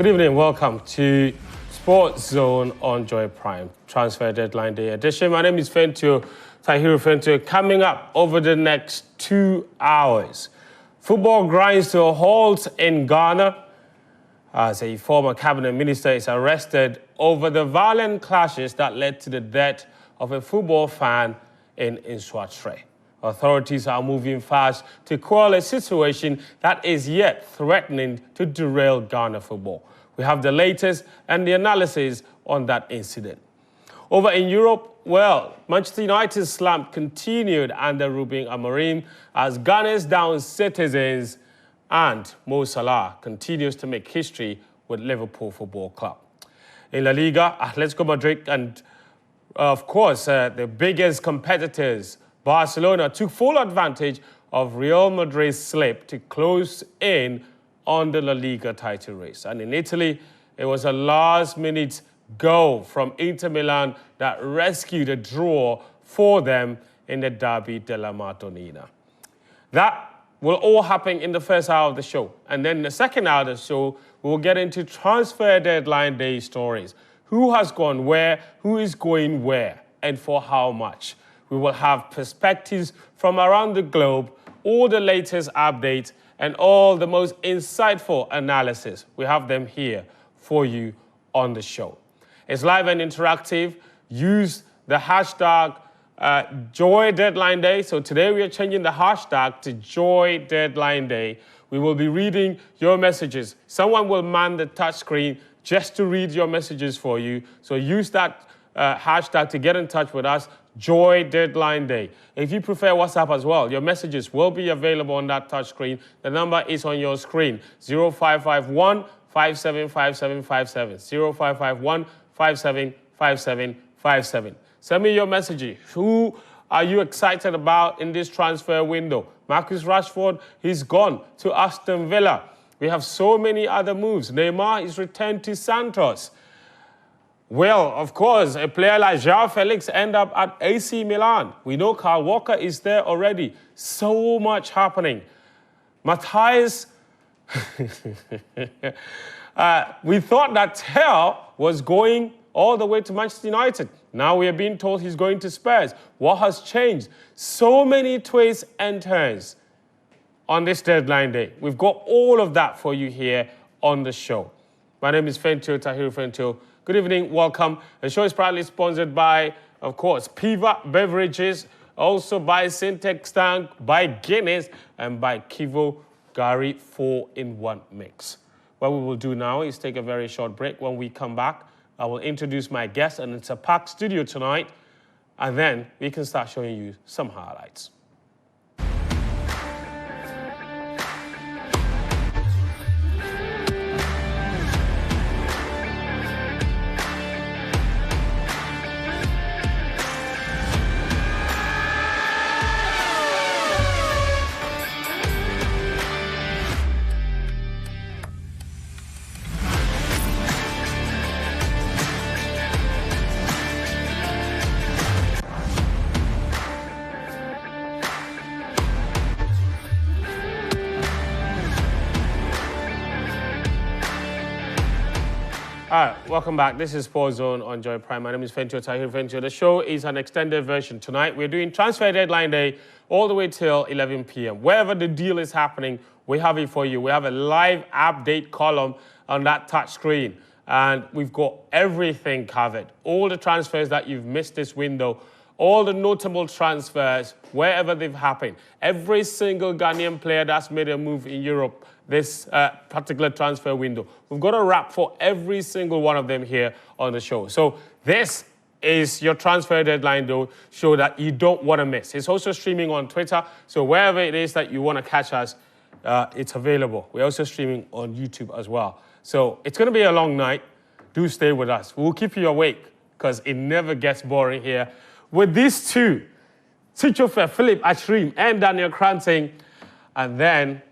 Good evening, welcome to Sports Zone on Joy Prime, Transfer Deadline Day edition. My name is Tahiru Fentio. Coming up over the next 2 hours, football grinds to a halt in Ghana as a former cabinet minister is arrested over the violent clashes that led to the death of a football fan in Nsawatre. Authorities are moving fast to quell a situation that is yet threatening to derail Ghana football. We have the latest and the analysis on that incident. Over in Europe, well, Manchester United's slump continued under Ruben Amorim as Ghana's down citizens and Mo Salah continues to make history with Liverpool Football Club. In La Liga, Atletico Madrid and, of course, the biggest competitors, Barcelona, took full advantage of Real Madrid's slip to close in on the La Liga title race. And in Italy, it was a last-minute goal from Inter Milan that rescued a draw for them in the Derby della Madonnina. That will all happen in the first hour of the show. And then the second hour of the show, we'll get into transfer deadline day stories. Who has gone where, who is going where, and for how much. We will have perspectives from around the globe, all the latest updates, and all the most insightful analysis. We have them here for you on the show. It's live and interactive. Use the hashtag Joy Deadline Day. So today we are changing the hashtag to Joy Deadline Day. We will be reading your messages. Someone will man the touch screen just to read your messages for you. So use that hashtag to get in touch with us. Joy Deadline Day. If you prefer WhatsApp as well, your messages will be available on that touch screen. The number is on your screen, 0551 575757, 0551 575757. Send me your messages. Who are you excited about in this transfer window? Marcus Rashford, he's gone to Aston Villa. We have so many other moves. Neymar is returned to Santos. Well, of course, a player like João Felix end up at AC Milan. We know Kyle Walker is there already. So much happening. Matthias, we thought that Tell was going all the way to Manchester United. Now we are being told he's going to Spurs. What has changed? So many twists and turns on this deadline day. We've got all of that for you here on the show. My name is Tahiru Fentio. Good evening, welcome. The show is proudly sponsored by, of course, Piva Beverages, also by Syntex Tank, by Guinness, and by Kivo Gary 4-in-1 Mix. What we will do now is take a very short break. When we come back, I will introduce my guest, and it's a packed studio tonight, and then we can start showing you some highlights. All right, welcome back. This is Sports Zone on Joy Prime. My name is Tahiru Fentio. The show is an extended version tonight. We're doing Transfer Deadline Day all the way till 11 p.m. Wherever the deal is happening, we have it for you. We have a live update column on that touch screen. And we've got everything covered. All the transfers that you've missed this window, all the notable transfers, wherever they've happened. Every single Ghanaian player that's made a move in Europe this particular transfer window. We've got a wrap for every single one of them here on the show. So this is your transfer deadline show that you don't want to miss. It's also streaming on Twitter. So wherever it is that you want to catch us, it's available. We're also streaming on YouTube as well. So it's going to be a long night. Do stay with us. We'll keep you awake because it never gets boring here. With these two, Sichofe, Philip Achrim, and Daniel Cranting. And then,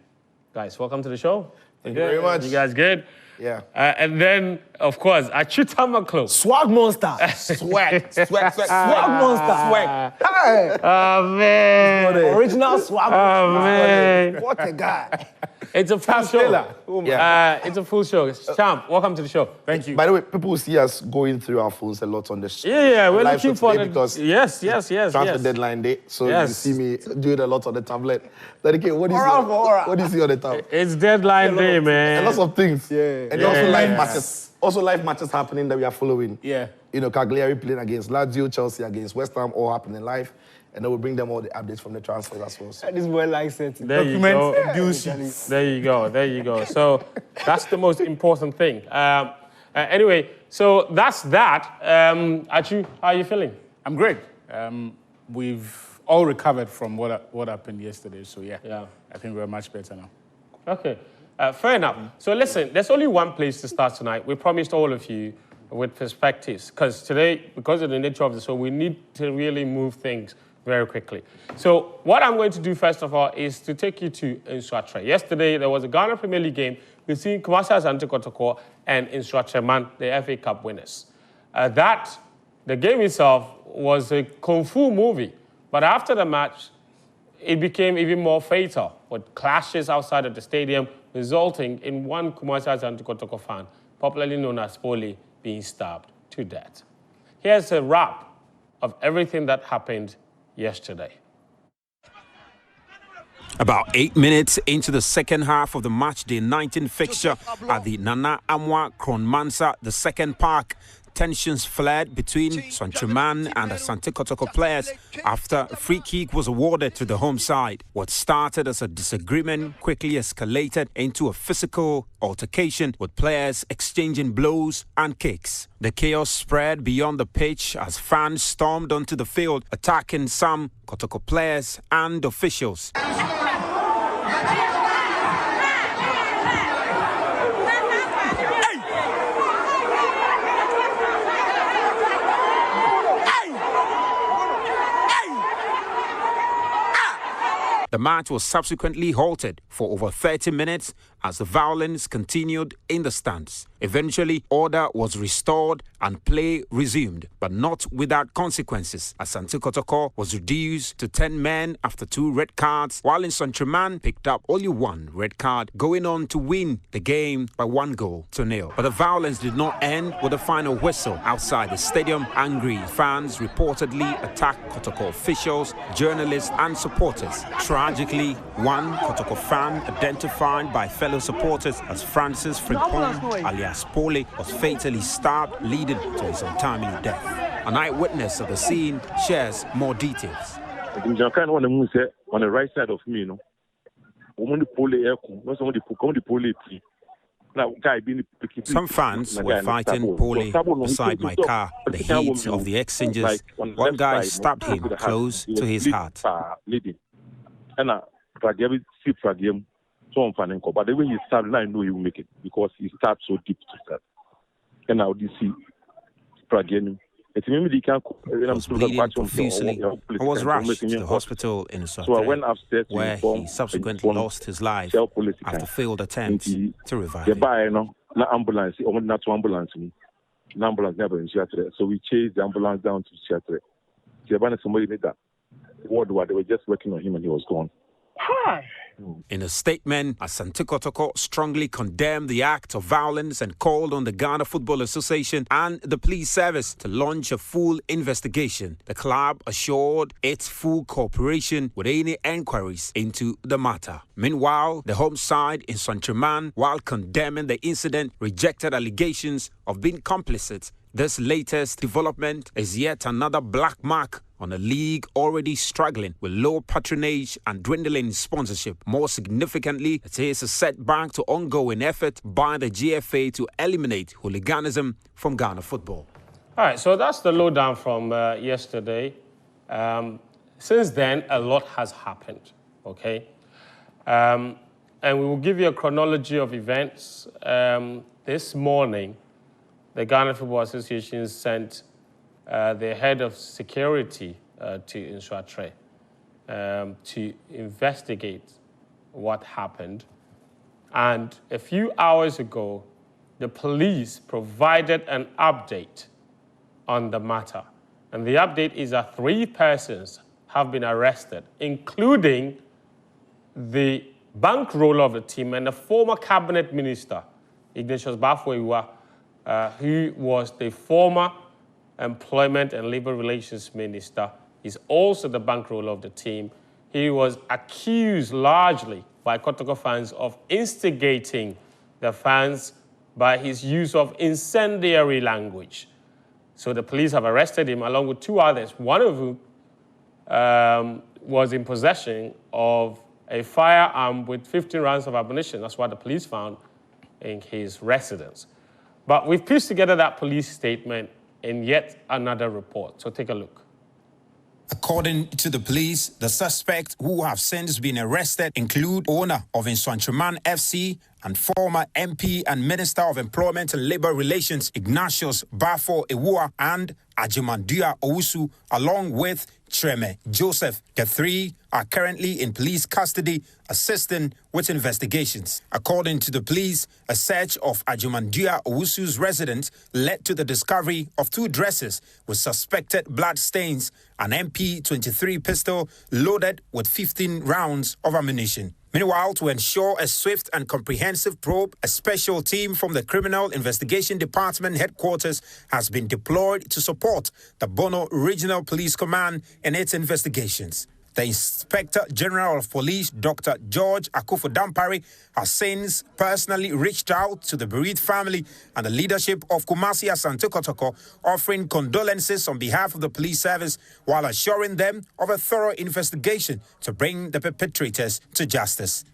guys, welcome to the show. Thank you very much. You guys good? Yeah. And then, of course, Achuta Maklo. Swag monster. Swag monster. Swag. Hey. Oh, man. Original swag monster. Man. What a guy. It's a full show. Yeah. It's a full show. Champ, welcome to the show. Thank you. By the way, people see us going through our phones a lot on the show. Yeah, we're live looking show for today the... because Yes. transfer deadline day. So you see me doing a lot on the tablet. What do you see on the tablet? It's deadline day, man. A lot of things. Yeah. And also live matches. Also live matches happening that we are following. Yeah. You know, Cagliari playing against Lazio, Chelsea against West Ham, all happening live. And then we'll bring them all the updates from the transfers as well. So. That is well licensed. There you go. There you go. So that's the most important thing. Anyway, so that's that. Achu, how are you feeling? I'm great. We've all recovered from what happened yesterday. So yeah, I think we're much better now. Okay, fair enough. So listen, there's only one place to start tonight. We promised all of you with perspectives, because today, because of the nature of the show, we need to really move things very quickly. So what I'm going to do first of all is to take you to Nswatre. Yesterday, there was a Ghana Premier League game between Kumasi Asante Kotoko and Nswatre Man, the FA Cup winners. The game itself was a kung fu movie, but after the match, it became even more fatal, with clashes outside of the stadium, resulting in one Kumasi Asante Kotoko fan, popularly known as Pole, being stabbed to death. Here's a wrap of everything that happened yesterday. About 8 minutes into the second half of the match day 19 fixture at the Nana Amwa Kronmansa, the second park, tensions flared between Nswatre and Asante Kotoko players after a free kick was awarded to the home side. What started as a disagreement quickly escalated into a physical altercation with players exchanging blows and kicks. The chaos spread beyond the pitch as fans stormed onto the field, attacking some Kotoko players and officials. The match was subsequently halted for over 30 minutes as the violence continued in the stands. Eventually, order was restored and play resumed, but not without consequences. Asante Kotoko was reduced to 10 men after 2 red cards, while Nswatre picked up only 1 red card, going on to win the game by 1-0. But the violence did not end with a final whistle. Outside the stadium, angry fans reportedly attacked Kotoko officials, journalists and supporters. Tragically, one Kotoko fan, identified by fellow supporters as Francis Frimpong, alias Pole, was fatally stabbed, leading to his untimely death. An eyewitness of the scene shares more details. On the right side of me, some fans were fighting Pole beside my car. The heat of the exchanges, one guy stabbed him close to his heart. But the way he started, I know he will make it because he started so deep to start. And now this see Pragium. He was bleeding profusely and was rushed to the hospital in Nswatre, where he subsequently lost his life after failed attempts to revive him. Ambulance never in Nswatre. So we chased the ambulance down to Nswatre. Somebody made that ward where they were just working on him and he was gone. In a statement, Asante Kotoko strongly condemned the act of violence and called on the Ghana Football Association and the police service to launch a full investigation. The club assured its full cooperation with any enquiries into the matter. Meanwhile, the home side in Nswatre, while condemning the incident, rejected allegations of being complicit. This latest development is yet another black mark on a league already struggling with low patronage and dwindling sponsorship. More significantly, it is a setback to ongoing effort by the GFA to eliminate hooliganism from Ghana football. All right, so that's the lowdown from yesterday. Since then, a lot has happened, okay? And we will give you a chronology of events. This morning, the Ghana Football Association sent the head of security to Nswatre to investigate what happened. And a few hours ago, the police provided an update on the matter. And the update is that 3 persons have been arrested, including the bankroller of the team and the former cabinet minister, Ignatius Bafo-Awuah, who was the former employment and labor relations minister. He's also the bankroller of the team. He was accused largely by Kotoko fans of instigating the fans by his use of incendiary language. So the police have arrested him along with 2 others, one of whom was in possession of a firearm with 15 rounds of ammunition. That's what the police found in his residence. But we've pieced together that police statement in yet another report. So take a look. According to the police, the suspects who have since been arrested include owner of Nswantraman FC and former MP and Minister of Employment and Labor Relations Ignatius Bafo-Awuah and Ajimandua Owusu, along with Treme Joseph. The 3 are currently in police custody, assisting with investigations. According to the police, a search of Ajimandua Owusu's residence led to the discovery of 2 dresses with suspected blood stains, an MP-23 pistol loaded with 15 rounds of ammunition. Meanwhile, to ensure a swift and comprehensive probe, a special team from the Criminal Investigation Department headquarters has been deployed to support the Bono Regional Police Command in its investigations. The Inspector General of Police, Dr. George Akufo-Dampare, has since personally reached out to the bereaved family and the leadership of Kumasi Asante Kotoko, offering condolences on behalf of the police service while assuring them of a thorough investigation to bring the perpetrators to justice.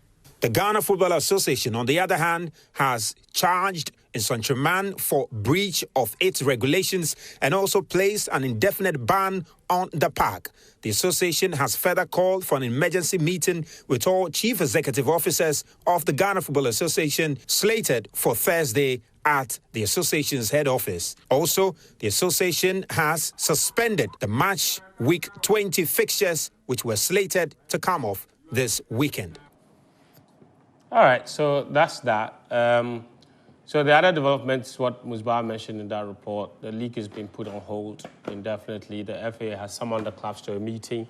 The Ghana Football Association, on the other hand, has charged Nswantraman for breach of its regulations and also placed an indefinite ban on the park. The association has further called for an emergency meeting with all chief executive officers of the Ghana Football Association slated for Thursday at the association's head office. Also, the association has suspended the match week 20 fixtures, which were slated to come off this weekend. All right, so that's that. So the other developments, what Musbah mentioned in that report, the league has been put on hold indefinitely. The FA has summoned the clubs to a meeting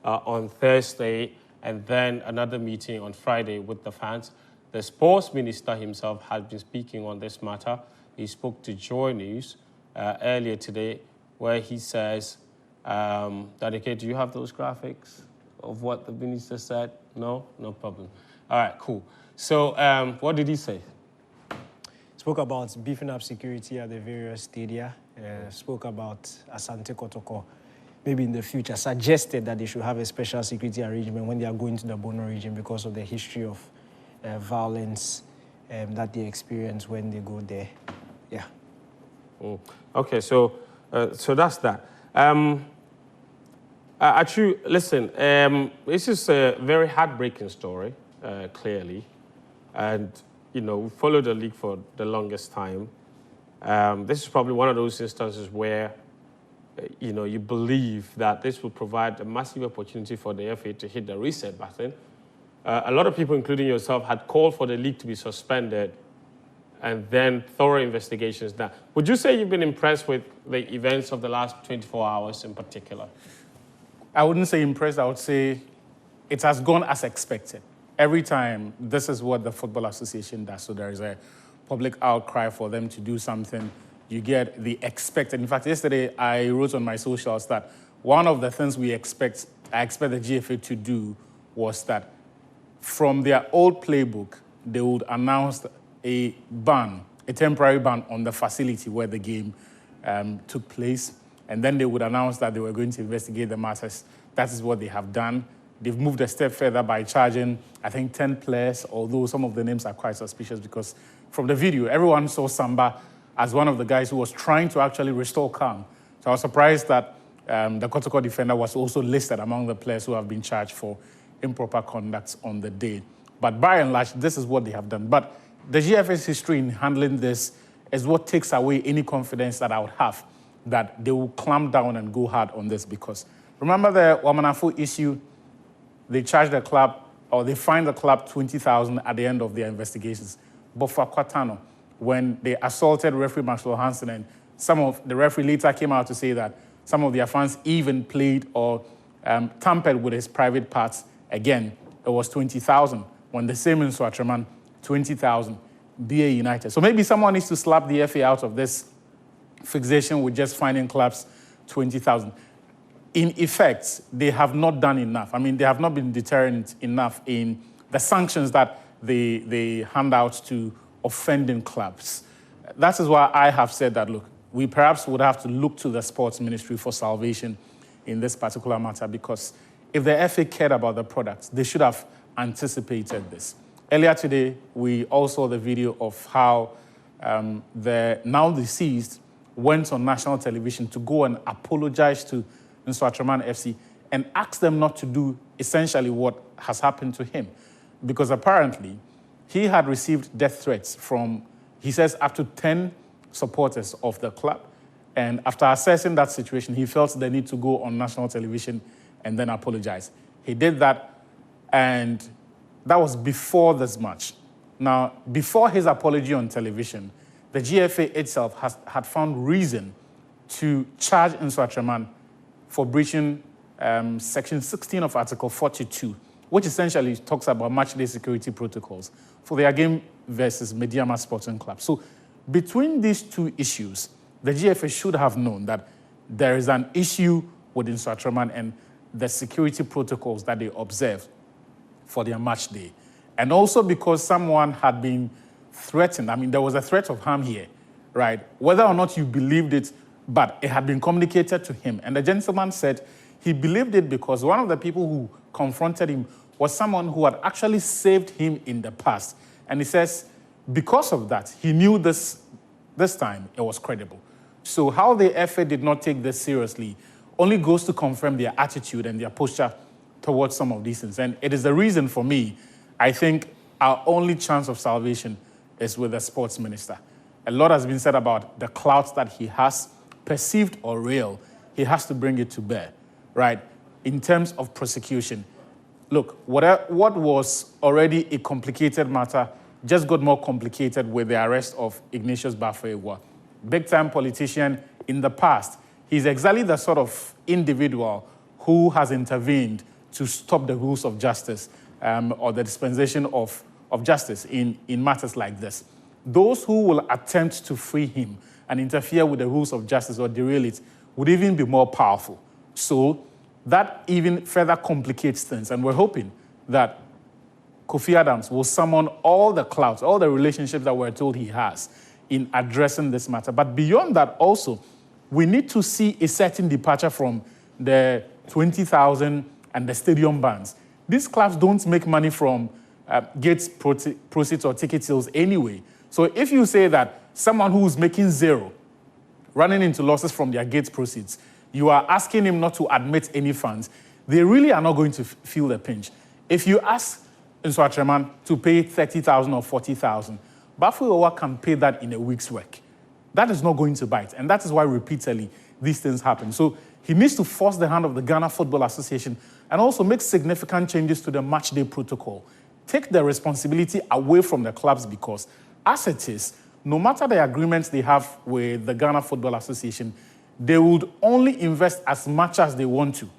on Thursday and then another meeting on Friday with the fans. The sports minister himself has been speaking on this matter. He spoke to Joy News earlier today where he says, Dadike, do you have those graphics of what the minister said? No? No problem. All right, cool. So what did he say? Spoke about beefing up security at the various stadia. Spoke about Asante Kotoko. Maybe in the future, suggested that they should have a special security arrangement when they are going to the Bono region because of the history of violence that they experience when they go there. Yeah. Okay, so that's that. Actually, listen, this is a very heartbreaking story, clearly. And, you know, we followed the league for the longest time. This is probably one of those instances where, you know, you believe that this will provide a massive opportunity for the FA to hit the reset button. A lot of people, including yourself, had called for the league to be suspended and then thorough investigations done. Would you say you've been impressed with the events of the last 24 hours in particular? I wouldn't say impressed. I would say it has gone as expected. Every time, this is what the Football Association does. So there is a public outcry for them to do something. You get the expected. In fact, yesterday I wrote on my socials that one of the things I expect the GFA to do was that from their old playbook, they would announce a ban, a temporary ban on the facility where the game took place. And then they would announce that they were going to investigate the matters. That is what they have done. They've moved a step further by charging, I think, 10 players, although some of the names are quite suspicious because from the video, everyone saw Samba as one of the guys who was trying to actually restore calm. So I was surprised that the Kotoko defender was also listed among the players who have been charged for improper conduct on the day. But by and large, this is what they have done. But the GFA's history in handling this is what takes away any confidence that I would have that they will clamp down and go hard on this because remember the Wamanafu issue? They charged the club, or they fined the club 20,000 at the end of their investigations. But for Kwatano, when they assaulted referee Maxwell Hansen, and some of the referee later came out to say that some of their fans even played or tampered with his private parts, again, it was 20,000. when the same in Swatraman, 20,000, BA United. So maybe someone needs to slap the FA out of this fixation with just finding clubs 20,000. In effect, they have not done enough. I mean, they have not been deterrent enough in the sanctions that they hand out to offending clubs. That is why I have said that, look, we perhaps would have to look to the sports ministry for salvation in this particular matter, because if the FA cared about the products, they should have anticipated this. Earlier today, we all saw the video of how the now deceased went on national television to go and apologize to Nswatraman FC and ask them not to do essentially what has happened to him. Because apparently, he had received death threats from, he says, up to 10 supporters of the club. And after assessing that situation, he felt the need to go on national television and then apologize. He did that, and that was before this match. Now, before his apology on television, the GFA itself had found reason to charge Nswatraman for breaching Section 16 of Article 42, which essentially talks about matchday security protocols for their game versus Mediama Sporting Club. So between these two issues, the GFA should have known that there is an issue with Nswatraman and the security protocols that they observe for their match day. And also because someone had been threatened. I mean, there was a threat of harm here, right? Whether or not you believed it, but it had been communicated to him. And the gentleman said he believed it because one of the people who confronted him was someone who had actually saved him in the past. And he says, because of that, he knew this time it was credible. So how the FA did not take this seriously only goes to confirm their attitude and their posture towards some of these things. And it is the reason for me, I think our only chance of salvation is with the sports minister. A lot has been said about the clout that he has, perceived or real. He has to bring it to bear, right? In terms of prosecution, look, what was already a complicated matter just got more complicated with the arrest of Ignatius Bafo-Egwa. Big-time politician in the past. He's exactly the sort of individual who has intervened to stop the rules of justice or the dispensation of justice in matters like this. Those who will attempt to free him and interfere with the rules of justice or derail it would even be more powerful. So that even further complicates things. And we're hoping that Kofi Adams will summon all the clouds, all the relationships that we're told he has in addressing this matter. But beyond that also, we need to see a certain departure from the 20,000 and the stadium bans. These clubs don't make money from gates proceeds or ticket sales anyway. So if you say that someone who's making zero, running into losses from their gates proceeds, you are asking him not to admit any funds, they really are not going to feel the pinch. If you ask Nswatraman to pay 30,000 or 40,000, Bafo-Egwa can pay that in a week's work. That is not going to bite, and that is why repeatedly these things happen. So he needs to force the hand of the Ghana Football Association and also make significant changes to the matchday protocol. Take the responsibility away from the clubs, because as it is, no matter the agreements they have with the Ghana Football Association, they would only invest as much as they want to.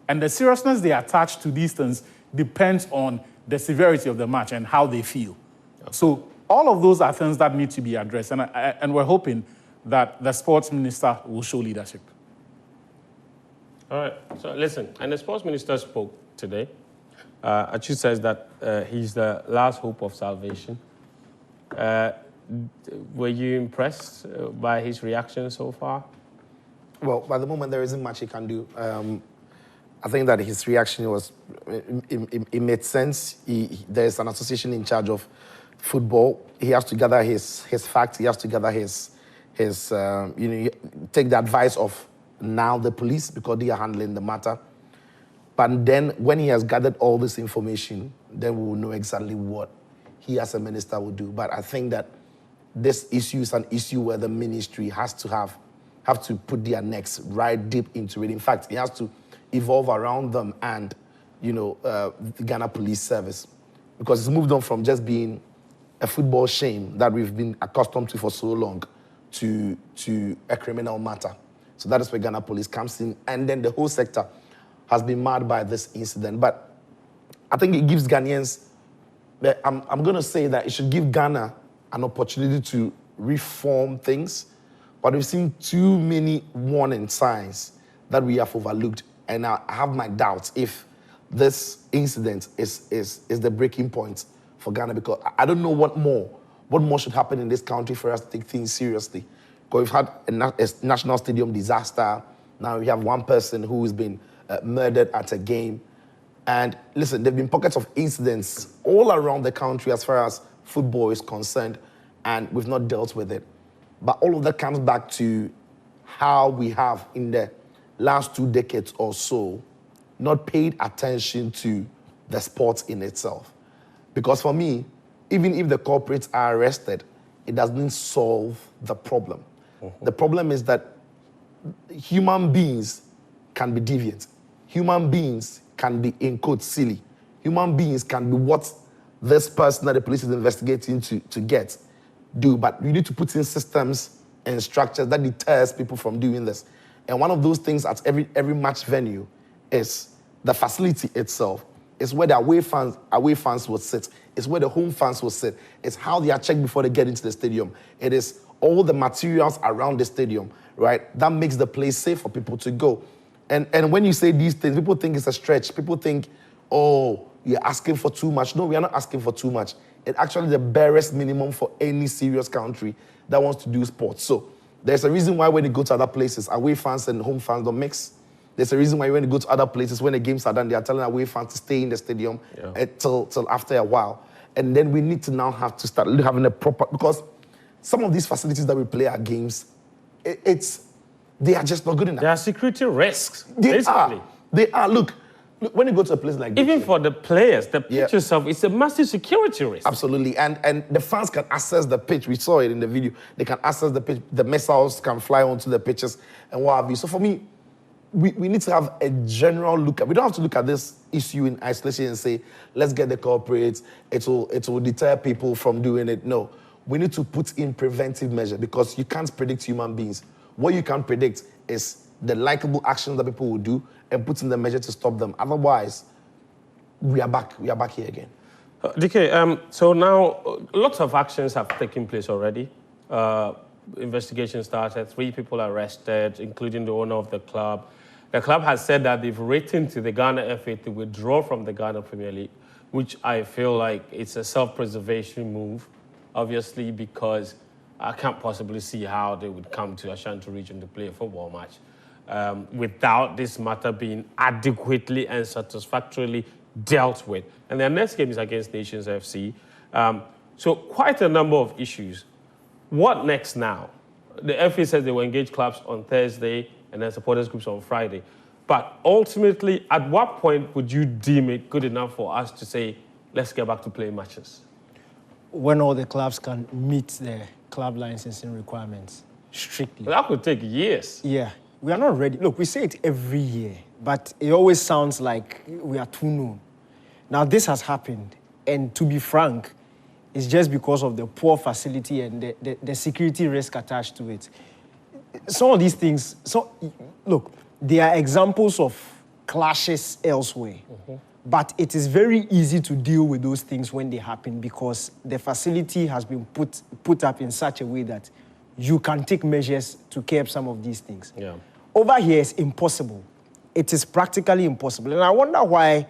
And the seriousness they attach to these things depends on the severity of the match and how they feel. Okay. So all of those are things that need to be addressed. And we're hoping that the sports minister will show leadership. All right. So listen, and the sports minister spoke today. Achu says that he's the last hope of salvation. Were you impressed by his reaction so far? Well, by the moment, there isn't much he can do. I think that his reaction was, it made sense. There's an association in charge of football. He has to gather his facts. He has to gather his take the advice of now the police, because they are handling the matter. But then when he has gathered all this information, then we will know exactly what he as a minister will do. But I think that this issue is an issue where the ministry has to have to put their necks right deep into it. In fact, it has to evolve around them and, the Ghana Police Service, because it's moved on from just being a football shame that we've been accustomed to for so long to a criminal matter. So that is where Ghana Police comes in, and then the whole sector has been marred by this incident. But I think it gives Ghanaians But I'm going to say that it should give Ghana an opportunity to reform things. But we've seen too many warning signs that we have overlooked. And I have my doubts if this incident is the breaking point for Ghana, because I don't know what more should happen in this country for us to take things seriously. Because we've had a national stadium disaster. Now we have one person who has been murdered at a game. And listen, there have been pockets of incidents all around the country as far as football is concerned, and we've not dealt with it. But all of that comes back to how we have, in the last 2 decades or so, not paid attention to the sport in itself. Because for me, even if the culprits are arrested, it doesn't solve the problem. The problem is that human beings can be deviant. Human beings can be, in quotes, silly. Human beings can be what this person that the police is investigating to get do, but you need to put in systems and structures that deters people from doing this. And one of those things at every match venue is the facility itself. It's where the away fans will sit. It's where the home fans will sit. It's how they are checked before they get into the stadium. It is all the materials around the stadium, right? That makes the place safe for people to go. And when you say these things, people think it's a stretch. People think, oh, you're asking for too much. No, we are not asking for too much. It's actually the barest minimum for any serious country that wants to do sports. So there's a reason why when you go to other places, away fans and home fans don't mix. There's a reason why when you go to other places, when the games are done, they are telling away fans to stay in the stadium till after a while. And then we need to now have to start having a proper, because some of these facilities that we play our games, they are just not good enough. There are security risks, They are. Look, when you go to a place like this, even for the players, the pitch itself, it's a massive security risk. Absolutely. And the fans can access the pitch. We saw it in the video. They can access the pitch. The missiles can fly onto the pitches and what have you. So for me, we need to have a general look at, we don't have to look at this issue in isolation and say, let's get the corporates, it will deter people from doing it. No, we need to put in preventive measures, because you can't predict human beings. What you can predict is the likable actions that people will do and put in the measure to stop them. Otherwise, we are back here again. DK, so now lots of actions have taken place already. Investigation started, 3 people arrested, including the owner of the club. The club has said that they've written to the Ghana FA to withdraw from the Ghana Premier League, which I feel like it's a self-preservation move, obviously, because I can't possibly see how they would come to Ashanti region to play a football match without this matter being adequately and satisfactorily dealt with. And their next game is against Nations FC. So quite a number of issues. What next now? The FA says they will engage clubs on Thursday and then supporters groups on Friday. But ultimately, at what point would you deem it good enough for us to say, let's get back to playing matches? When all the clubs can meet their club licensing requirements strictly. That could take years. Yeah, we are not ready. Look, we say it every year, but it always sounds like we are too known. Now, this has happened, and to be frank, it's just because of the poor facility and the security risk attached to it. Some of these things, look, there are examples of clashes elsewhere, but it is very easy to deal with those things when they happen, because the facility has been put up in such a way that you can take measures to curb some of these things. Yeah. Over here, it's impossible. It is practically impossible. And I wonder why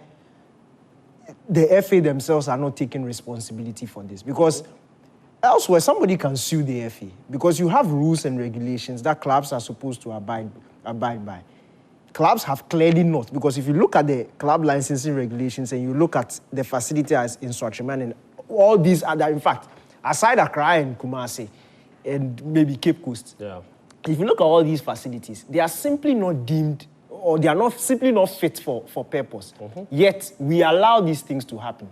the FA themselves are not taking responsibility for this, because elsewhere, somebody can sue the FA, because you have rules and regulations that clubs are supposed to abide by. Clubs have clearly not, because if you look at the club licensing regulations and you look at the facility as instruction and all these other, in fact, aside Accra and Kumasi and maybe Cape Coast, if you look at all these facilities, they are simply not deemed, or they are simply not fit for purpose. Yet, we allow these things to happen.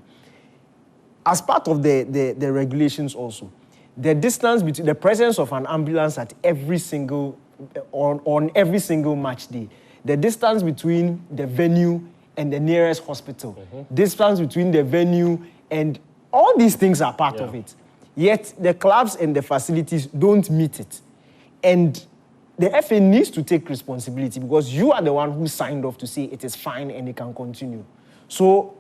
As part of the regulations also, the distance between the presence of an ambulance at every single, on every single match day, the distance between the venue and the nearest hospital, distance between the venue, and all these things are part of it. Yet, the clubs and the facilities don't meet it. And the FA needs to take responsibility, because you are the one who signed off to say it is fine and it can continue. So,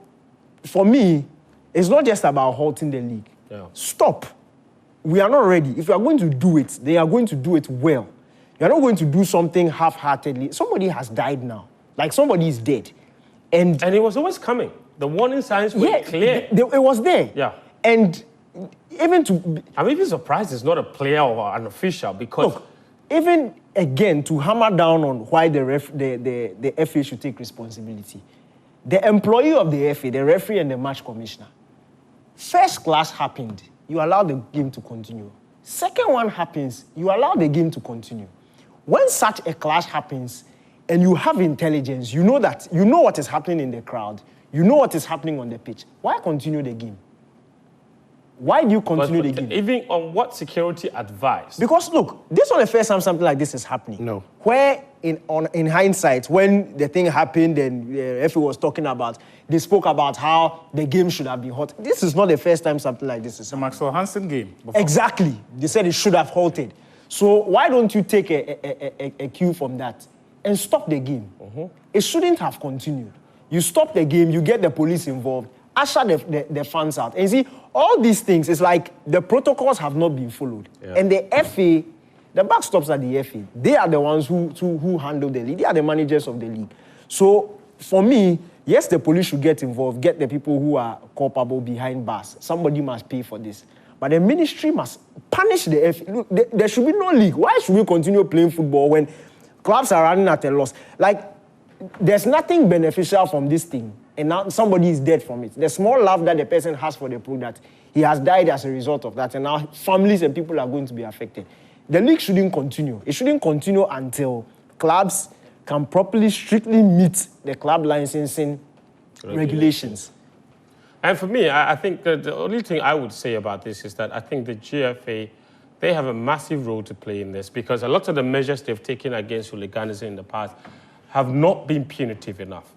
for me, It's not just about halting the league. Yeah. Stop. We are not ready. If you are going to do it, they are going to do it well. You are not going to do something half-heartedly. Somebody has died now. Like somebody is dead. And it was always coming. The warning signs were clear. It was there. Yeah. And even to... I'm even surprised it's not a player or an official because... Look, even again, to hammer down on why the FA should take responsibility. The employee of the FA, the referee and the match commissioner, first clash happened, you allow the game to continue. Second one happens, you allow the game to continue. When such a clash happens and you have intelligence, you know what is happening in the crowd, you know what is happening on the pitch. Why continue the game? Why do you continue the game? Even on what security advice? Because look, this is not the first time something like this is happening. No. Where in hindsight, when the thing happened and the FA was talking about, they spoke about how the game should have been halted. This is not the first time something like this is The happening. Maxwell Hansen game. Before. Exactly. They said it should have halted. So why don't you take a cue from that and stop the game? It shouldn't have continued. You stop the game, you get the police involved, usher the fans out. And you see, all these things, it's like the protocols have not been followed. Yeah. And the FA, the back stops at the FA. They are the ones who handle the league. They are the managers of the league. So for me, yes, the police should get involved, get the people who are culpable behind bars. Somebody must pay for this. But the ministry must punish the FA. Look, there should be no league. Why should we continue playing football when clubs are running at a loss? Like, there's nothing beneficial from this thing. And now somebody is dead from it. The small love that the person has for the product, he has died as a result of that. And now families and people are going to be affected. The league shouldn't continue. It shouldn't continue until clubs can properly, strictly meet the club licensing regulations. And for me, I think that the only thing I would say about this is that I think the GFA, they have a massive role to play in this because a lot of the measures they've taken against hooliganism in the past have not been punitive enough.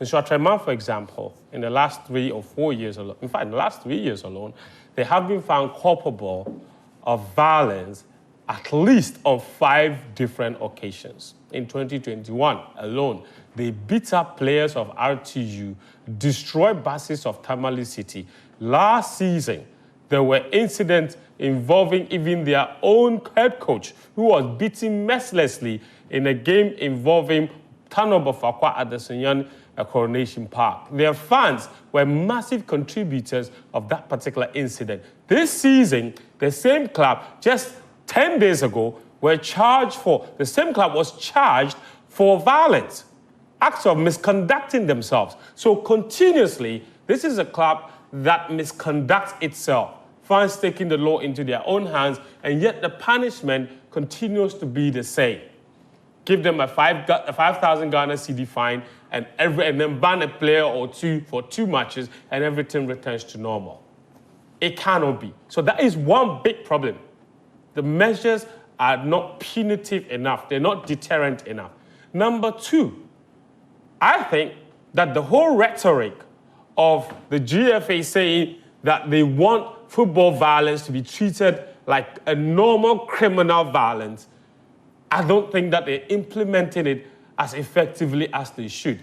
In Shotreman, for example, in the last 3 or 4 years alone, in fact, in the last 3 years alone, they have been found culpable of violence at least on 5 different occasions. In 2021 alone, they beat up players of RTU, destroyed buses of Tamale City. Last season, there were incidents involving even their own head coach, who was beaten mercilessly in a game involving Tanobo Fakwa at the Sunyan Coronation Park. Their fans were massive contributors of that particular incident. This season, the same club, just 10 days ago, the same club was charged for violence, acts of misconducting themselves. So continuously, this is a club that misconducts itself, fans taking the law into their own hands, and yet the punishment continues to be the same. Give them a 5,000 Ghana cedi fine and then ban a player or two for 2 matches and everything returns to normal. It cannot be. So that is one big problem. The measures are not punitive enough. They're not deterrent enough. Number 2, I think that the whole rhetoric of the GFA saying that they want football violence to be treated like a normal criminal violence, I don't think that they're implementing it as effectively as they should.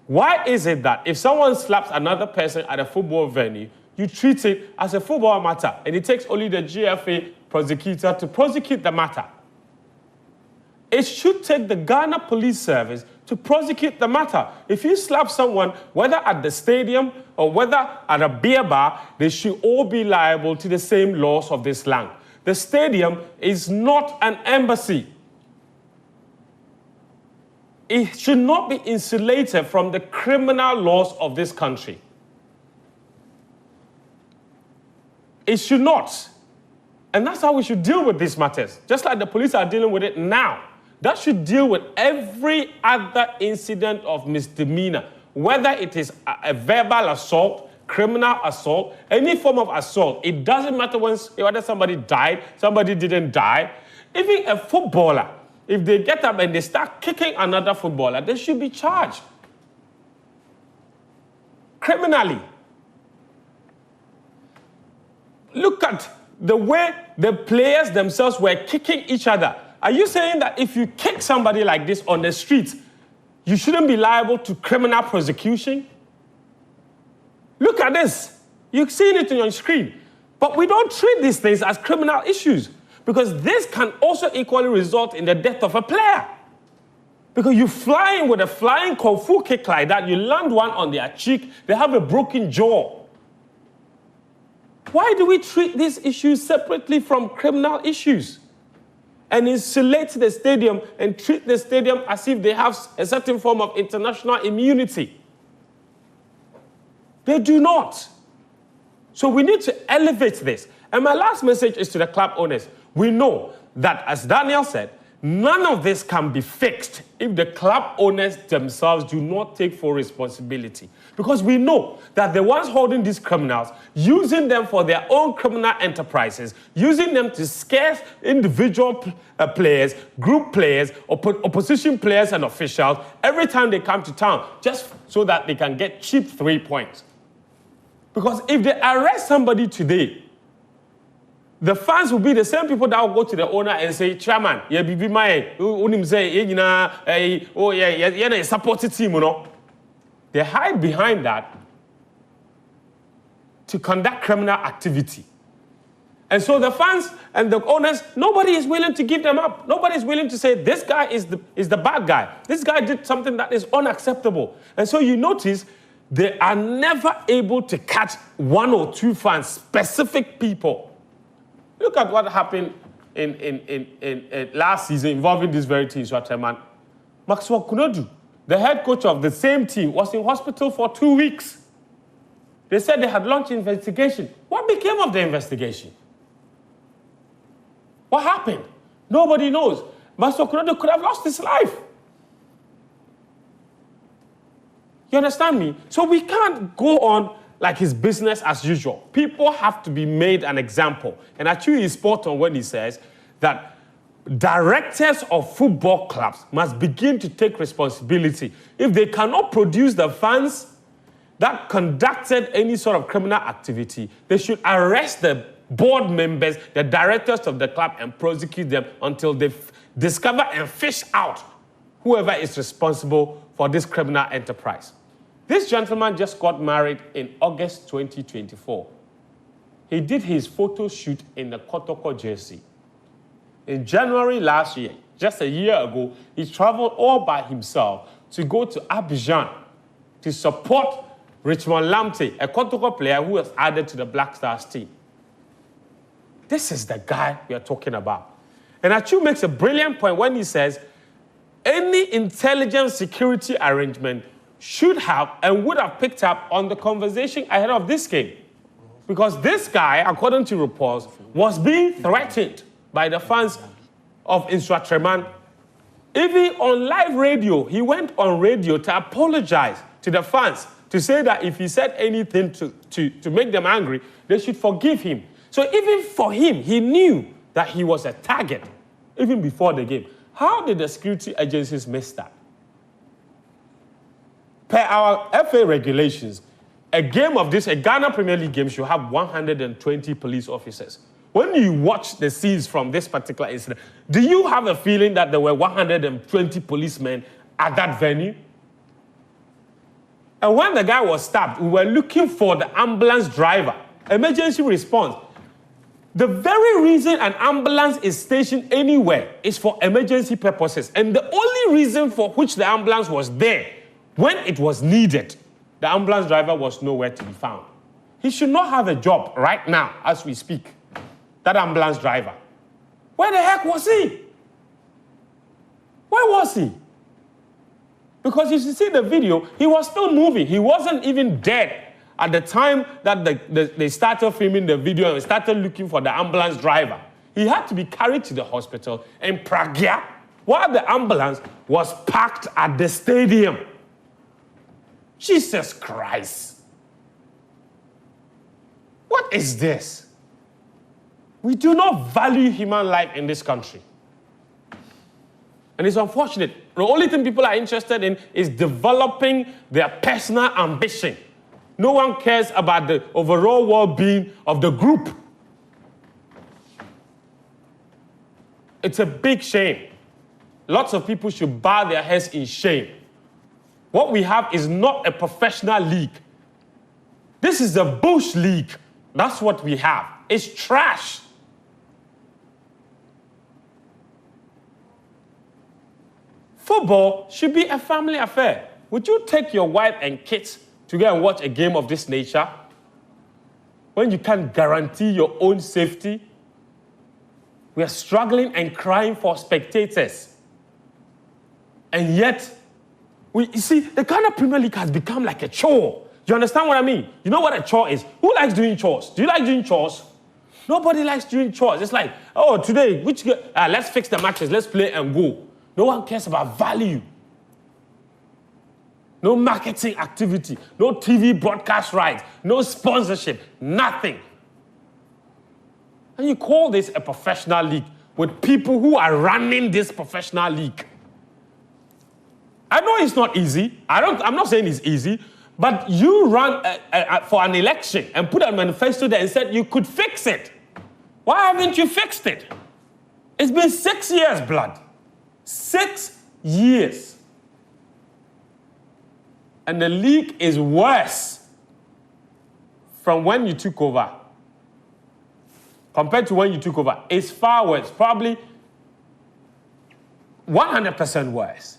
Why is it that if someone slaps another person at a football venue, you treat it as a football matter, and it takes only the GFA prosecutor to prosecute the matter? It should take the Ghana Police Service to prosecute the matter. If you slap someone, whether at the stadium or whether at a beer bar, they should all be liable to the same laws of this land. The stadium is not an embassy. It should not be insulated from the criminal laws of this country. It should not. And that's how we should deal with these matters. Just like the police are dealing with it now. That should deal with every other incident of misdemeanor, whether it is a verbal assault, criminal assault, any form of assault. It doesn't matter whether somebody died, somebody didn't die. Even a footballer, if they get up and they start kicking another footballer, they should be charged criminally. Look at the way the players themselves were kicking each other. Are you saying that if you kick somebody like this on the street, you shouldn't be liable to criminal prosecution? Look at this. You've seen it on your screen. But we don't treat these things as criminal issues because this can also equally result in the death of a player. Because you fly in with a flying kung fu kick like that, you land one on their cheek, they have a broken jaw. Why do we treat these issues separately from criminal issues? And insulate the stadium and treat the stadium as if they have a certain form of international immunity. They do not. So we need to elevate this. And my last message is to the club owners. We know that, as Daniel said, none of this can be fixed if the club owners themselves do not take full responsibility. Because we know that the ones holding these criminals, using them for their own criminal enterprises, using them to scare individual players, group players, opposition players and officials every time they come to town, just so that they can get cheap 3 points. Because if they arrest somebody today, the fans will be the same people that will go to the owner and say, Chairman, yeah, be my, oh yeah, supported team, you know. They hide behind that to conduct criminal activity. And so the fans and the owners, nobody is willing to give them up. Nobody is willing to say, this guy is the bad guy. This guy did something that is unacceptable. And so you notice they are never able to catch 1 or 2 fans, specific people. Look at what happened in last season involving this very team, Swatterman. Maxwell Kunodu, the head coach of the same team, was in hospital for 2 weeks. They said they had launched an investigation. What became of the investigation? What happened? Nobody knows. Maxwell Kunodu could have lost his life. You understand me? So we can't go on like his business as usual. People have to be made an example. And actually he's spot on when he says that directors of football clubs must begin to take responsibility. If they cannot produce the funds that conducted any sort of criminal activity, they should arrest the board members, the directors of the club, and prosecute them until they discover and fish out whoever is responsible for this criminal enterprise. This gentleman just got married in August 2024. He did his photo shoot in the Kotoko jersey. In January last year, just a year ago, he traveled all by himself to go to Abidjan to support Richmond Lamptey, a Kotoko player who was added to the Black Stars team. This is the guy we are talking about. And Achu makes a brilliant point when he says, any intelligence security arrangement should have and would have picked up on the conversation ahead of this game. Because this guy, according to reports, was being threatened by the fans of Instructreman. Even on live radio, he went on radio to apologize to the fans, to say that if he said anything to make them angry, they should forgive him. So even for him, he knew that he was a target, even before the game. How did the security agencies miss that? Per our FA regulations, a game of this, a Ghana Premier League game, should have 120 police officers. When you watch the scenes from this particular incident, do you have a feeling that there were 120 policemen at that venue? And when the guy was stabbed, we were looking for the ambulance driver, emergency response. The very reason an ambulance is stationed anywhere is for emergency purposes. And the only reason for which the ambulance was there, when it was needed, the ambulance driver was nowhere to be found. He should not have a job right now as we speak, that ambulance driver. Where the heck was he? Where was he? Because you should see the video, he was still moving. He wasn't even dead at the time that they started filming the video and started looking for the ambulance driver. He had to be carried to the hospital in Pragya while the ambulance was parked at the stadium. Jesus Christ. What is this? We do not value human life in this country. And it's unfortunate. The only thing people are interested in is developing their personal ambition. No one cares about the overall well-being of the group. It's a big shame. Lots of people should bow their heads in shame. What we have is not a professional league. This is the bush league. That's what we have. It's trash. Football should be a family affair. Would you take your wife and kids to go and watch a game of this nature when you can't guarantee your own safety? We are struggling and crying for spectators. And yet, you see, the Ghana Premier League has become like a chore. You understand what I mean? You know what a chore is? Who likes doing chores? Do you like doing chores? Nobody likes doing chores. It's like, oh, today, let's fix the matches, let's play and go. No one cares about value. No marketing activity, no TV broadcast rights, no sponsorship, nothing. And you call this a professional league with people who are running this professional league. I know it's not easy. I'm not saying it's easy, but you run for an election and put a manifesto there and said you could fix it. Why haven't you fixed it? It's been 6 years, blood. 6 years. And the league is worse from when you took over. Compared to when you took over, it's far worse. Probably 100% worse.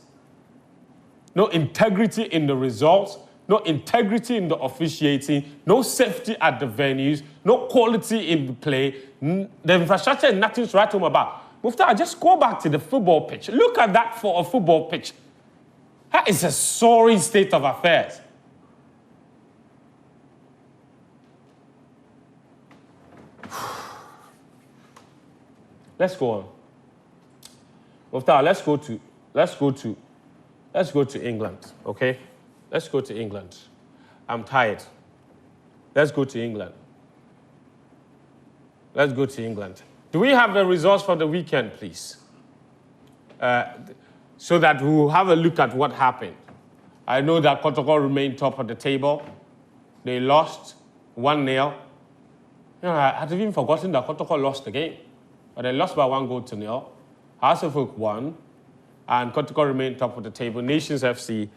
No integrity in the results, no integrity in the officiating, no safety at the venues, no quality in the play. The infrastructure is nothing to write home about. Mufta, just go back to the football pitch. Look at that for a football pitch. That is a sorry state of affairs. Let's go on. Mufta, let's go to England, okay? Let's go to England. I'm tired. Let's go to England. Let's go to England. Do we have the results for the weekend, please? So that we'll have a look at what happened. I know that Kotoko remained top of the table. They lost 1-0. You know, I had even forgotten that Kotoko lost the game. But they lost by 1-0. Hasselhoek won. And Kotoko remained top of the table. Nations FC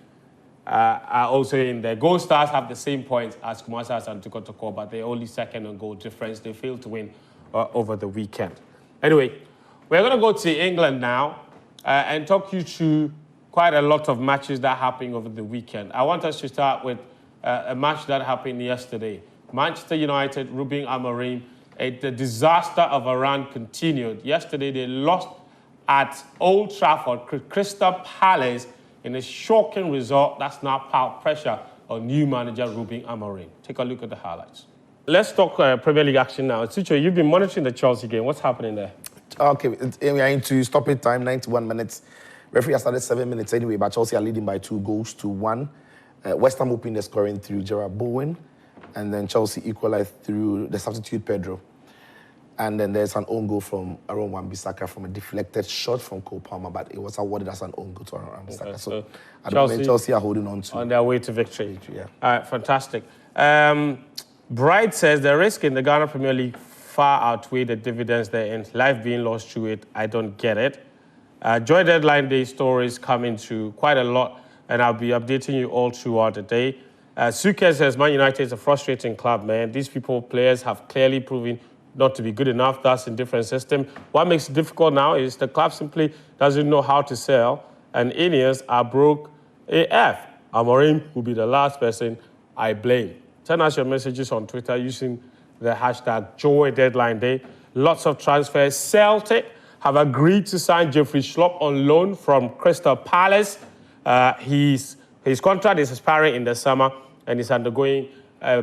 are also in there. Gold Stars have the same points as Kumasi and Kotoko, but they're only second on goal difference. They failed to win over the weekend. Anyway, we're going to go to England now and talk you through quite a lot of matches that happened over the weekend. I want us to start with a match that happened yesterday. Manchester United, Ruben Amorim, the disaster of a run continued. Yesterday, they lost at Old Trafford, Crystal Palace, in a shocking result that's now piled pressure on new manager Ruben Amorim. Take a look at the highlights. Let's talk Premier League action now. Chicho, you've been monitoring the Chelsea game. What's happening there? Okay, we are into stoppage time, 91 minutes. Referee has started 7 minutes anyway, but Chelsea are leading by 2-1. West Ham opened the scoring through Gerard Bowen, and then Chelsea equalized through the substitute Pedro. And then there's an own goal from Aaron Wan-Bissaka from a deflected shot from Cole Palmer, but it was awarded as an own goal to Aaron Wan-Bissaka. Okay, so at the moment, Chelsea are holding on to... On their way to victory. Yeah. All right, fantastic. Bright says the risk in the Ghana Premier League far outweigh the dividends therein. Life being lost through it, I don't get it. Joy Deadline Day stories coming through quite a lot, and I'll be updating you all throughout the day. Suke says Man United is a frustrating club, man. These players have clearly proven not to be good enough. That's a different system. What makes it difficult now is the club simply doesn't know how to sell, and Indians are broke AF. Amorim will be the last person I blame. Send us your messages on Twitter using the hashtag Joy Deadline Day. Lots of transfers. Celtic have agreed to sign Jeffrey Schlupp on loan from Crystal Palace. His contract is expiring in the summer, and he's undergoing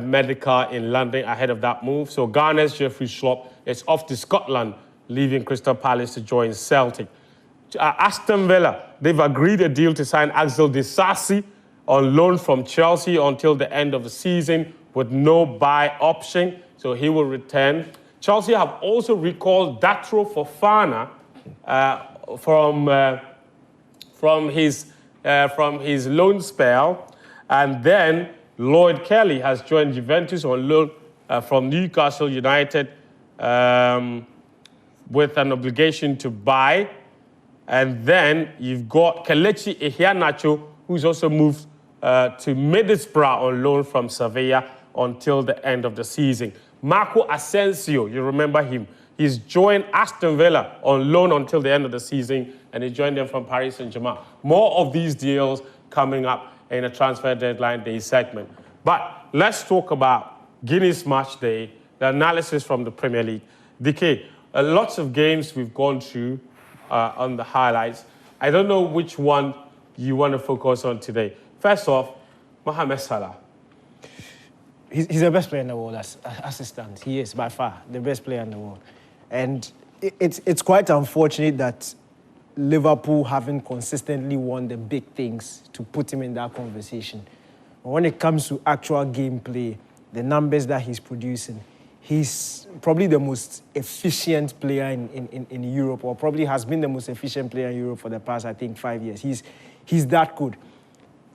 medical in London ahead of that move. So Ghana's Jeffrey Schlupp is off to Scotland, leaving Crystal Palace to join Celtic. Aston Villa, they've agreed a deal to sign Axel Disasi on loan from Chelsea until the end of the season with no buy option, so he will return. Chelsea have also recalled Datro Fofana from his loan spell, and then Lloyd Kelly has joined Juventus on loan from Newcastle United with an obligation to buy. And then you've got Kelechi Iheanacho, who's also moved to Middlesbrough on loan from Sevilla until the end of the season. Marco Asensio, you remember him. He's joined Aston Villa on loan until the end of the season, and he joined them from Paris Saint-Germain. More of these deals coming up in a transfer deadline day segment. But let's talk about Guinea's match day, the analysis from the Premier League. DK, lots of games we've gone through on the highlights. I don't know which one you want to focus on today. First off, Mohamed Salah. He's the best player in the world as it stands. He is, by far, the best player in the world. And it's quite unfortunate that Liverpool haven't consistently won the big things to put him in that conversation. But when it comes to actual gameplay, the numbers that he's producing, he's probably the most efficient player in Europe, or probably has been the most efficient player in Europe for the past, I think, 5 years. He's that good.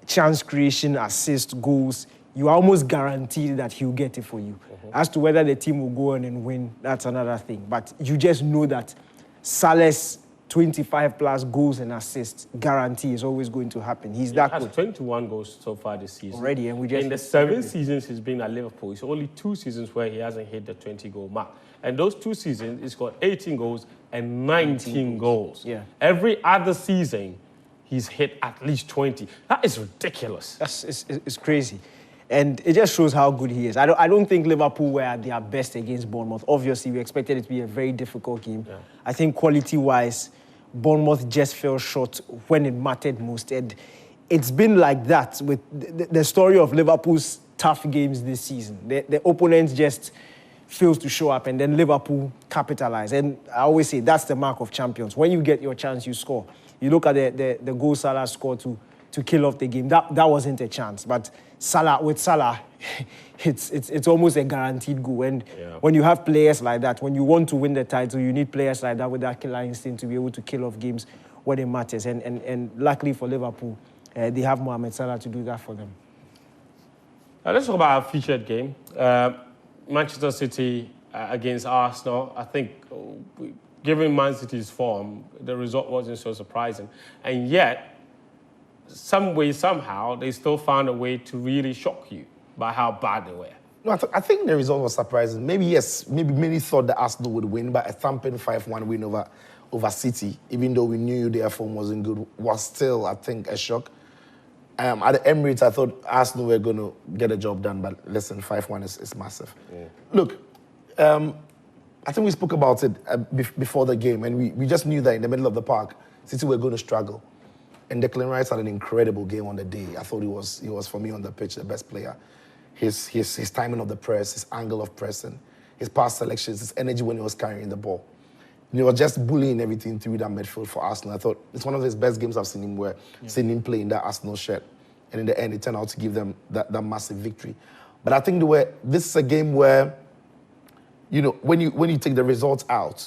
Chance creation, assist, goals, you are almost guaranteed that he'll get it for you. As to whether the team will go on and win, that's another thing. But you just know that Salah's 25 plus goals and assists guarantee is always going to happen. He's that good. He has 21 goals so far this season. Already, and we just... In the 7 seasons he's been at Liverpool, it's only 2 seasons where he hasn't hit the 20-goal mark. And those 2 seasons, he's got 18 goals and 19 goals. Yeah. Every other season, he's hit at least 20. That is ridiculous. It's crazy. And it just shows how good he is. I don't think Liverpool were at their best against Bournemouth. Obviously, we expected it to be a very difficult game. Yeah. I think quality-wise, Bournemouth just fell short when it mattered most. And it's been like that with the story of Liverpool's tough games this season. The opponents just fails to show up, and then Liverpool capitalize. And I always say that's the mark of champions. When you get your chance, you score. You look at the goal Salah scored to kill off the game. That wasn't a chance. But with Salah, it's almost a guaranteed goal. And when you have players like that, when you want to win the title, you need players like that with that killer instinct to be able to kill off games when it matters. And luckily for Liverpool, they have Mohamed Salah to do that for them. Let's talk about our featured game. Manchester City against Arsenal. I think, given Man City's form, the result wasn't so surprising. And yet, some way, somehow, they still found a way to really shock you by how bad they were. No, I think the result was surprising. Maybe, yes, maybe many thought that Arsenal would win, but a thumping 5-1 win over City, even though we knew their form wasn't good, was still, I think, a shock. At the Emirates, I thought Arsenal were going to get a job done, but listen, 5-1 is massive. Yeah. Look, I think we spoke about it before the game, and we just knew that in the middle of the park, City were going to struggle. And Declan Rice had an incredible game on the day. I thought he was for me on the pitch the best player. His timing of the press, his angle of pressing, his pass selections, his energy when he was carrying the ball. And he was just bullying everything through that midfield for Arsenal. I thought it's one of his best games I've seen him play in that Arsenal shirt. And in the end, it turned out to give them that massive victory. But I think this is a game where, when you take the results out,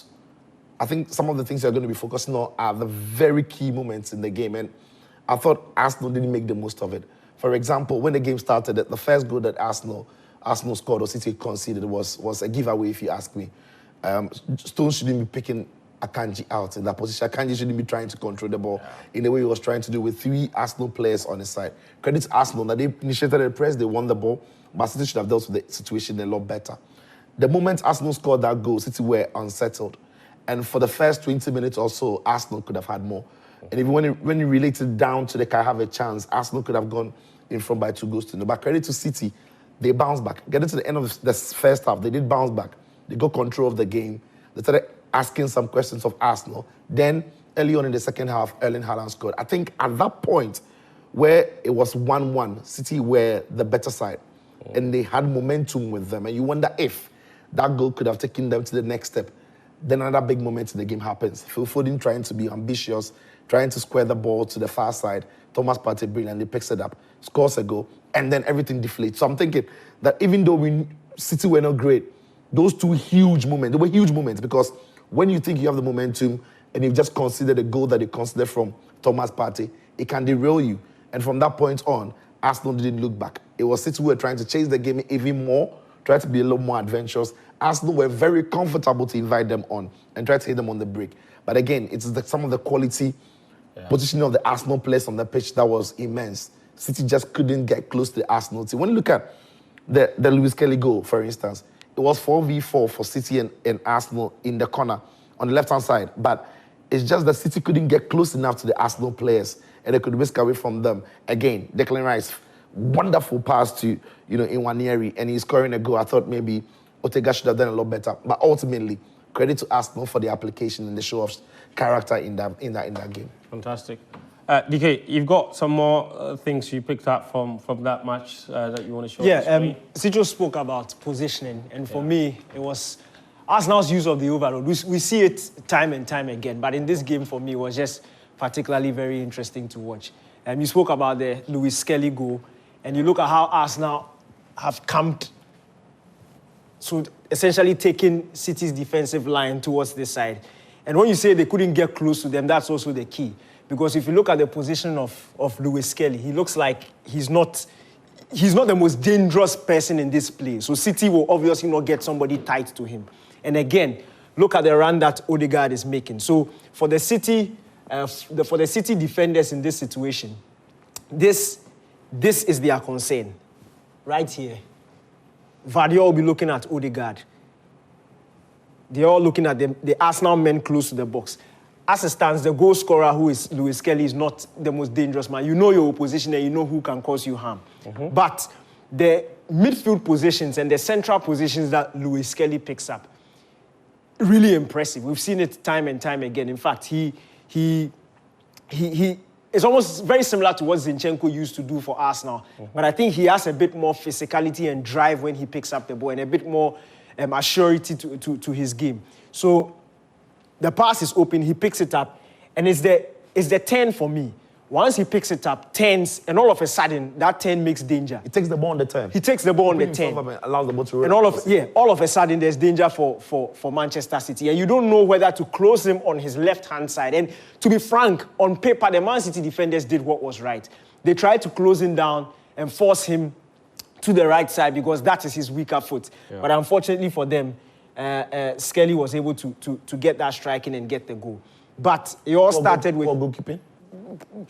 I think some of the things you're going to be focusing on are the very key moments in the game. And I thought Arsenal didn't make the most of it. For example, when the game started, the first goal that Arsenal scored or City conceded was a giveaway, if you ask me. Stones shouldn't be picking Akanji out in that position. Akanji shouldn't be trying to control the ball in the way he was trying to do with 3 Arsenal players on his side. Credit to Arsenal that they initiated the press, they won the ball, but City should have dealt with the situation a lot better. The moment Arsenal scored that goal, City were unsettled. And for the first 20 minutes or so, Arsenal could have had more. And even when you relate it down to the "can have a chance," Arsenal could have gone in front by 2-0. But credit to City, they bounced back. Getting to the end of the first half, they did bounce back. They got control of the game. They started asking some questions of Arsenal. Then, early on in the second half, Erling Haaland scored. I think at that point, where it was 1-1, City were the better side. And they had momentum with them. And you wonder if that goal could have taken them to the next step. Then another big moment in the game happens. Phil Foden trying to be ambitious, trying to square the ball to the far side. Thomas Partey brilliantly picks it up, scores a goal, and then everything deflates. So I'm thinking that even though City were not great, those 2 huge moments, they were huge moments because when you think you have the momentum and you've just considered a goal that you considered from Thomas Partey, it can derail you. And from that point on, Arsenal didn't look back. It was City who were trying to chase the game even more, try to be a little more adventurous. Arsenal were very comfortable to invite them on and try to hit them on the break. But again, it's some of the quality positioning of the Arsenal players on the pitch that was immense. City just couldn't get close to the Arsenal team. When you look at the Lewis Kelly goal, for instance, it was 4v4 for City and Arsenal in the corner on the left-hand side. But it's just that City couldn't get close enough to the Arsenal players and they could whisk away from them. Again, Declan Rice, wonderful pass to, Nwaneri, and he's scoring a goal. I thought maybe Ortega should have done a lot better. But ultimately, credit to Arsenal for the application and the show of character in that game. Fantastic. DK, you've got some more things you picked up from that match that you want to show us? Yeah, Sijo spoke about positioning, and for me, it was Arsenal's use of the overload. We see it time and time again, but in this game, for me, it was just particularly very interesting to watch. You spoke about the Lewis Kelly goal, and you look at how Arsenal have camped, so essentially taking City's defensive line towards this side. And when you say they couldn't get close to them, that's also the key. Because if you look at the position of Lewis Kelly, he looks like he's not the most dangerous person in this play. So City will obviously not get somebody tight to him. And again, look at the run that Odegaard is making. So for the City defenders in this situation, this is their concern. Right here. Vardy will be looking at Odegaard. They're all looking at the Arsenal men close to the box. As it stands, the goal scorer, who is Lewis Kelly, is not the most dangerous man. You know your opposition and you know who can cause you harm. Mm-hmm. But the midfield positions and the central positions that Lewis Kelly picks up, really impressive. We've seen it time and time again. In fact, he is almost very similar to what Zinchenko used to do for Arsenal. Mm-hmm. But I think he has a bit more physicality and drive when he picks up the ball and a bit more assurity to his game. So the pass is open, he picks it up, and it's the 10 for me. Once he picks it up, 10s, and all of a sudden, that 10 makes danger. He takes the ball on the 10. He takes the ball on the 10. Allows the ball to roll. And all of a sudden, there's danger for Manchester City. And you don't know whether to close him on his left-hand side. And to be frank, on paper, the Man City defenders did what was right. They tried to close him down and force him to the right side because that is his weaker foot. Yeah. But unfortunately for them, Skelly was able to get that strike in and get the goal. But it all started with... Poor goalkeeping?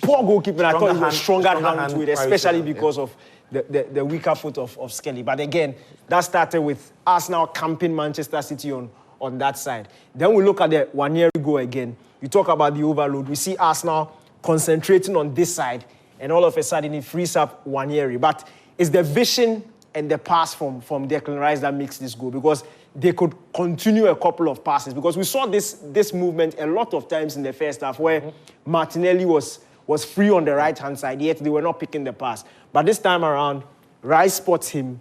Poor goalkeeping. I thought it was stronger hand to it, especially because of the weaker foot of Skelly. But again, that started with Arsenal camping Manchester City on that side. Then we look at the one-year goal again. You talk about the overload. We see Arsenal concentrating on this side, and all of a sudden it frees up one-year. But it's the vision and the pass from Declan Rice that makes this goal, because they could continue a couple of passes, because we saw this movement a lot of times in the first half where Martinelli was free on the right-hand side, yet they were not picking the pass. But this time around, Rice spots him,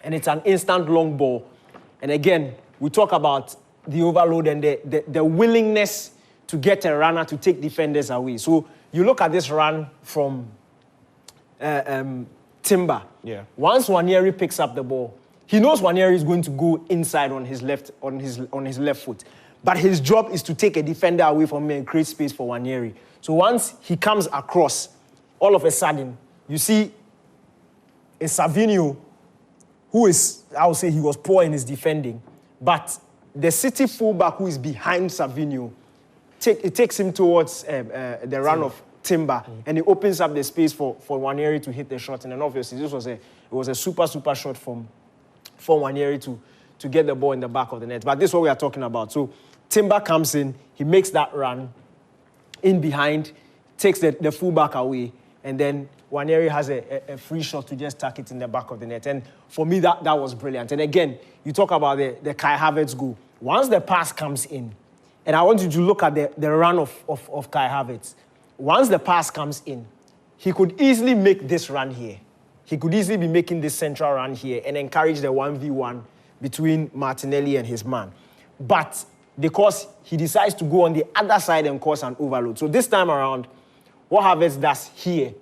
and it's an instant long ball. And again, we talk about the overload and the willingness to get a runner to take defenders away. So you look at this run from Timber. Yeah. Once Nwaneri picks up the ball, he knows Nwaneri is going to go inside on his left foot. But his job is to take a defender away from him and create space for Nwaneri. So once he comes across, all of a sudden, you see a Savinho, who is, I would say he was poor in his defending, but the City fullback who is behind Savinho, it takes him towards the run of Timber, and it opens up the space for Nwaneri to hit the shot. And then obviously this was a super shot for Nwaneri to get the ball in the back of the net. But this is what we are talking about. So Timber comes in, he makes that run in behind, takes the fullback away, and then Nwaneri has a free shot to just tuck it in the back of the net. And for me, that was brilliant. And again, you talk about the Kai Havertz goal. Once the pass comes in, and I want you to look at the run of Kai Havertz. Once the pass comes in, he could easily make this run here. He could easily be making this central run here and encourage the 1v1 between Martinelli and his man. But because he decides to go on the other side and cause an overload. So this time around, what Havertz does here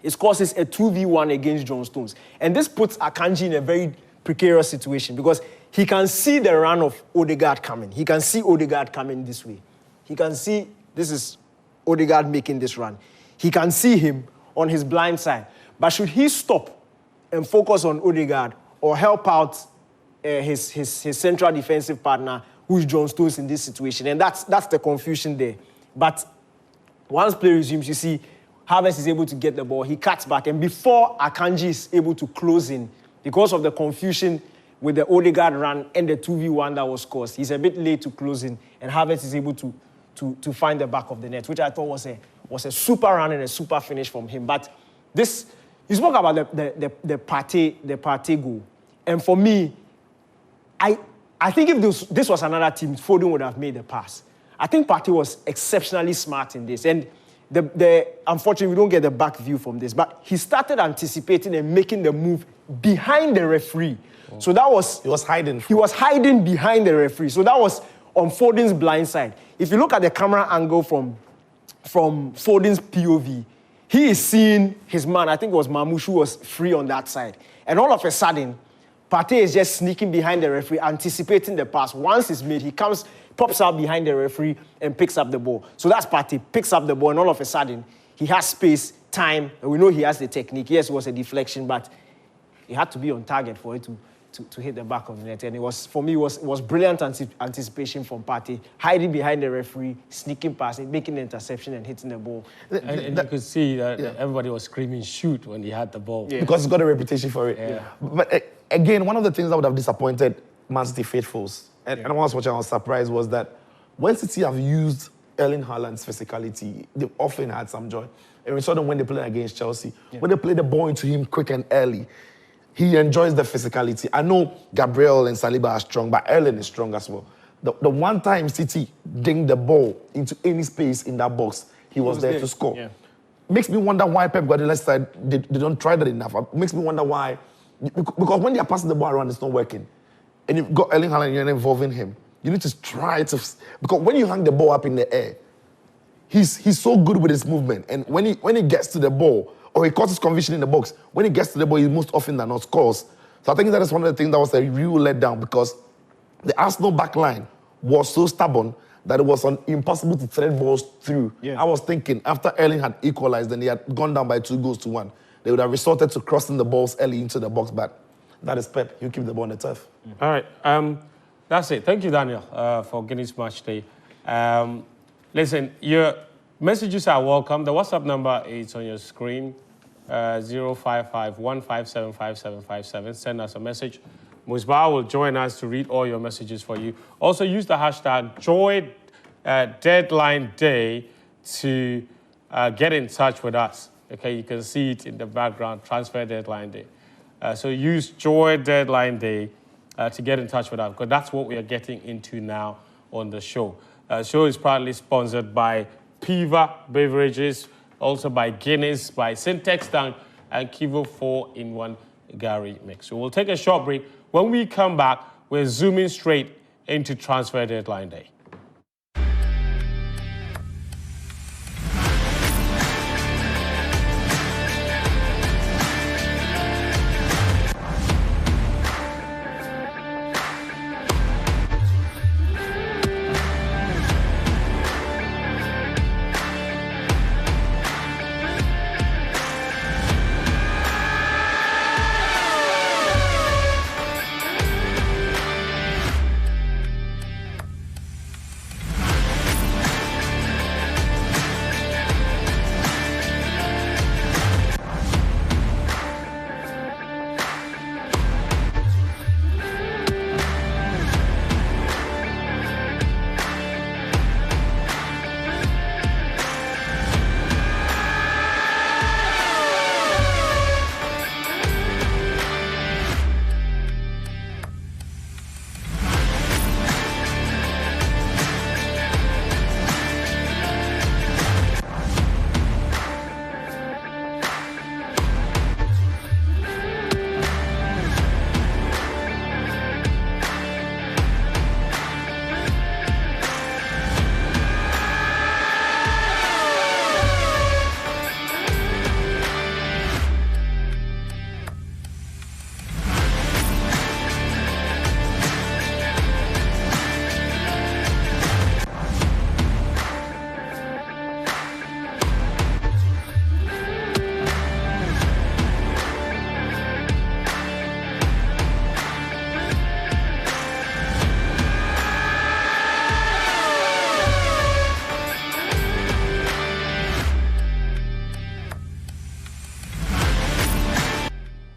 is causes a 2v1 against John Stones. And this puts Akanji in a very precarious situation because he can see the run of Odegaard coming. He can see Odegaard coming this way. He can see, this is Odegaard making this run. He can see him on his blind side. But should he stop and focus on Odegaard or help out his central defensive partner, who is John Stones in this situation? And that's the confusion there. But once play resumes, you see Havertz is able to get the ball. He cuts back. And before Akanji is able to close in, because of the confusion with the Odegaard run and the 2v1 that was caused. He's a bit late to closing, and Havertz is able to find the back of the net, which I thought was a super run and a super finish from him. But this, you spoke about the Partey goal, and for me, I think if this was another team, Foden would have made the pass. I think Partey was exceptionally smart in this, and unfortunately we don't get the back view from this, but he started anticipating and making the move behind the referee. Oh. So that was he was hiding. He was hiding behind the referee. So that was on Foden's blind side. If you look at the camera angle from Foden's POV, he is seeing his man. I think it was Mamouche who was free on that side, and all of a sudden, Partey is just sneaking behind the referee, anticipating the pass. Once it's made, he pops out behind the referee and picks up the ball. So that's Partey, picks up the ball, and all of a sudden, he has space, time, and we know he has the technique. Yes, it was a deflection, but he had to be on target for it to hit the back of the net. And it was, for me, it was brilliant anticipation from Partey, hiding behind the referee, sneaking past it, making the interception and hitting the ball. And you could see that everybody was screaming shoot when he had the ball. Yeah. Because he's got a reputation for it. Yeah. But again, one of the things that would have disappointed Man City faithfuls, and when I was watching, I was surprised, was that when City have used Erling Haaland's physicality, they've often had some joy. And we saw them when they played against Chelsea. Yeah. When they play the ball into him quick and early, he enjoys the physicality. I know Gabriel and Saliba are strong, but Erling is strong as well. The one time City dinged the ball into any space in that box, he was there to score. Yeah. Makes me wonder why Pep Guardiola's side, they don't try that enough. Makes me wonder why. Because when they are passing the ball around, it's not working. And you've got Erling Haaland and you're involving him. You need to try to... Because when you hang the ball up in the air, he's so good with his movement. And when he gets to the ball, or he causes conviction in the box, when he gets to the ball, he most often than not scores. So I think that is one of the things that was a real letdown, because the Arsenal back line was so stubborn that it was impossible to thread balls through. Yeah. I was thinking, after Erling had equalized and he had gone down by 2-1, they would have resorted to crossing the balls early into the box, but that is Pep. You keep the ball on the turf. All right. That's it. Thank you, Daniel, for Guinness Match Day. Listen, your messages are welcome. The WhatsApp number is on your screen, 055-157-5757. Send us a message. Musbah will join us to read all your messages for you. Also, use the hashtag Joy Deadline Day to get in touch with us. Okay, you can see it in the background, Transfer Deadline Day. So use Joy Deadline Day to get in touch with us, because that's what we are getting into now on the show. The show is proudly sponsored by Piva Beverages, also by Guinness, by Syntex Tank, and Kivo 4-in-1 Gary Mix. So we'll take a short break. When we come back, we're zooming straight into Transfer Deadline Day.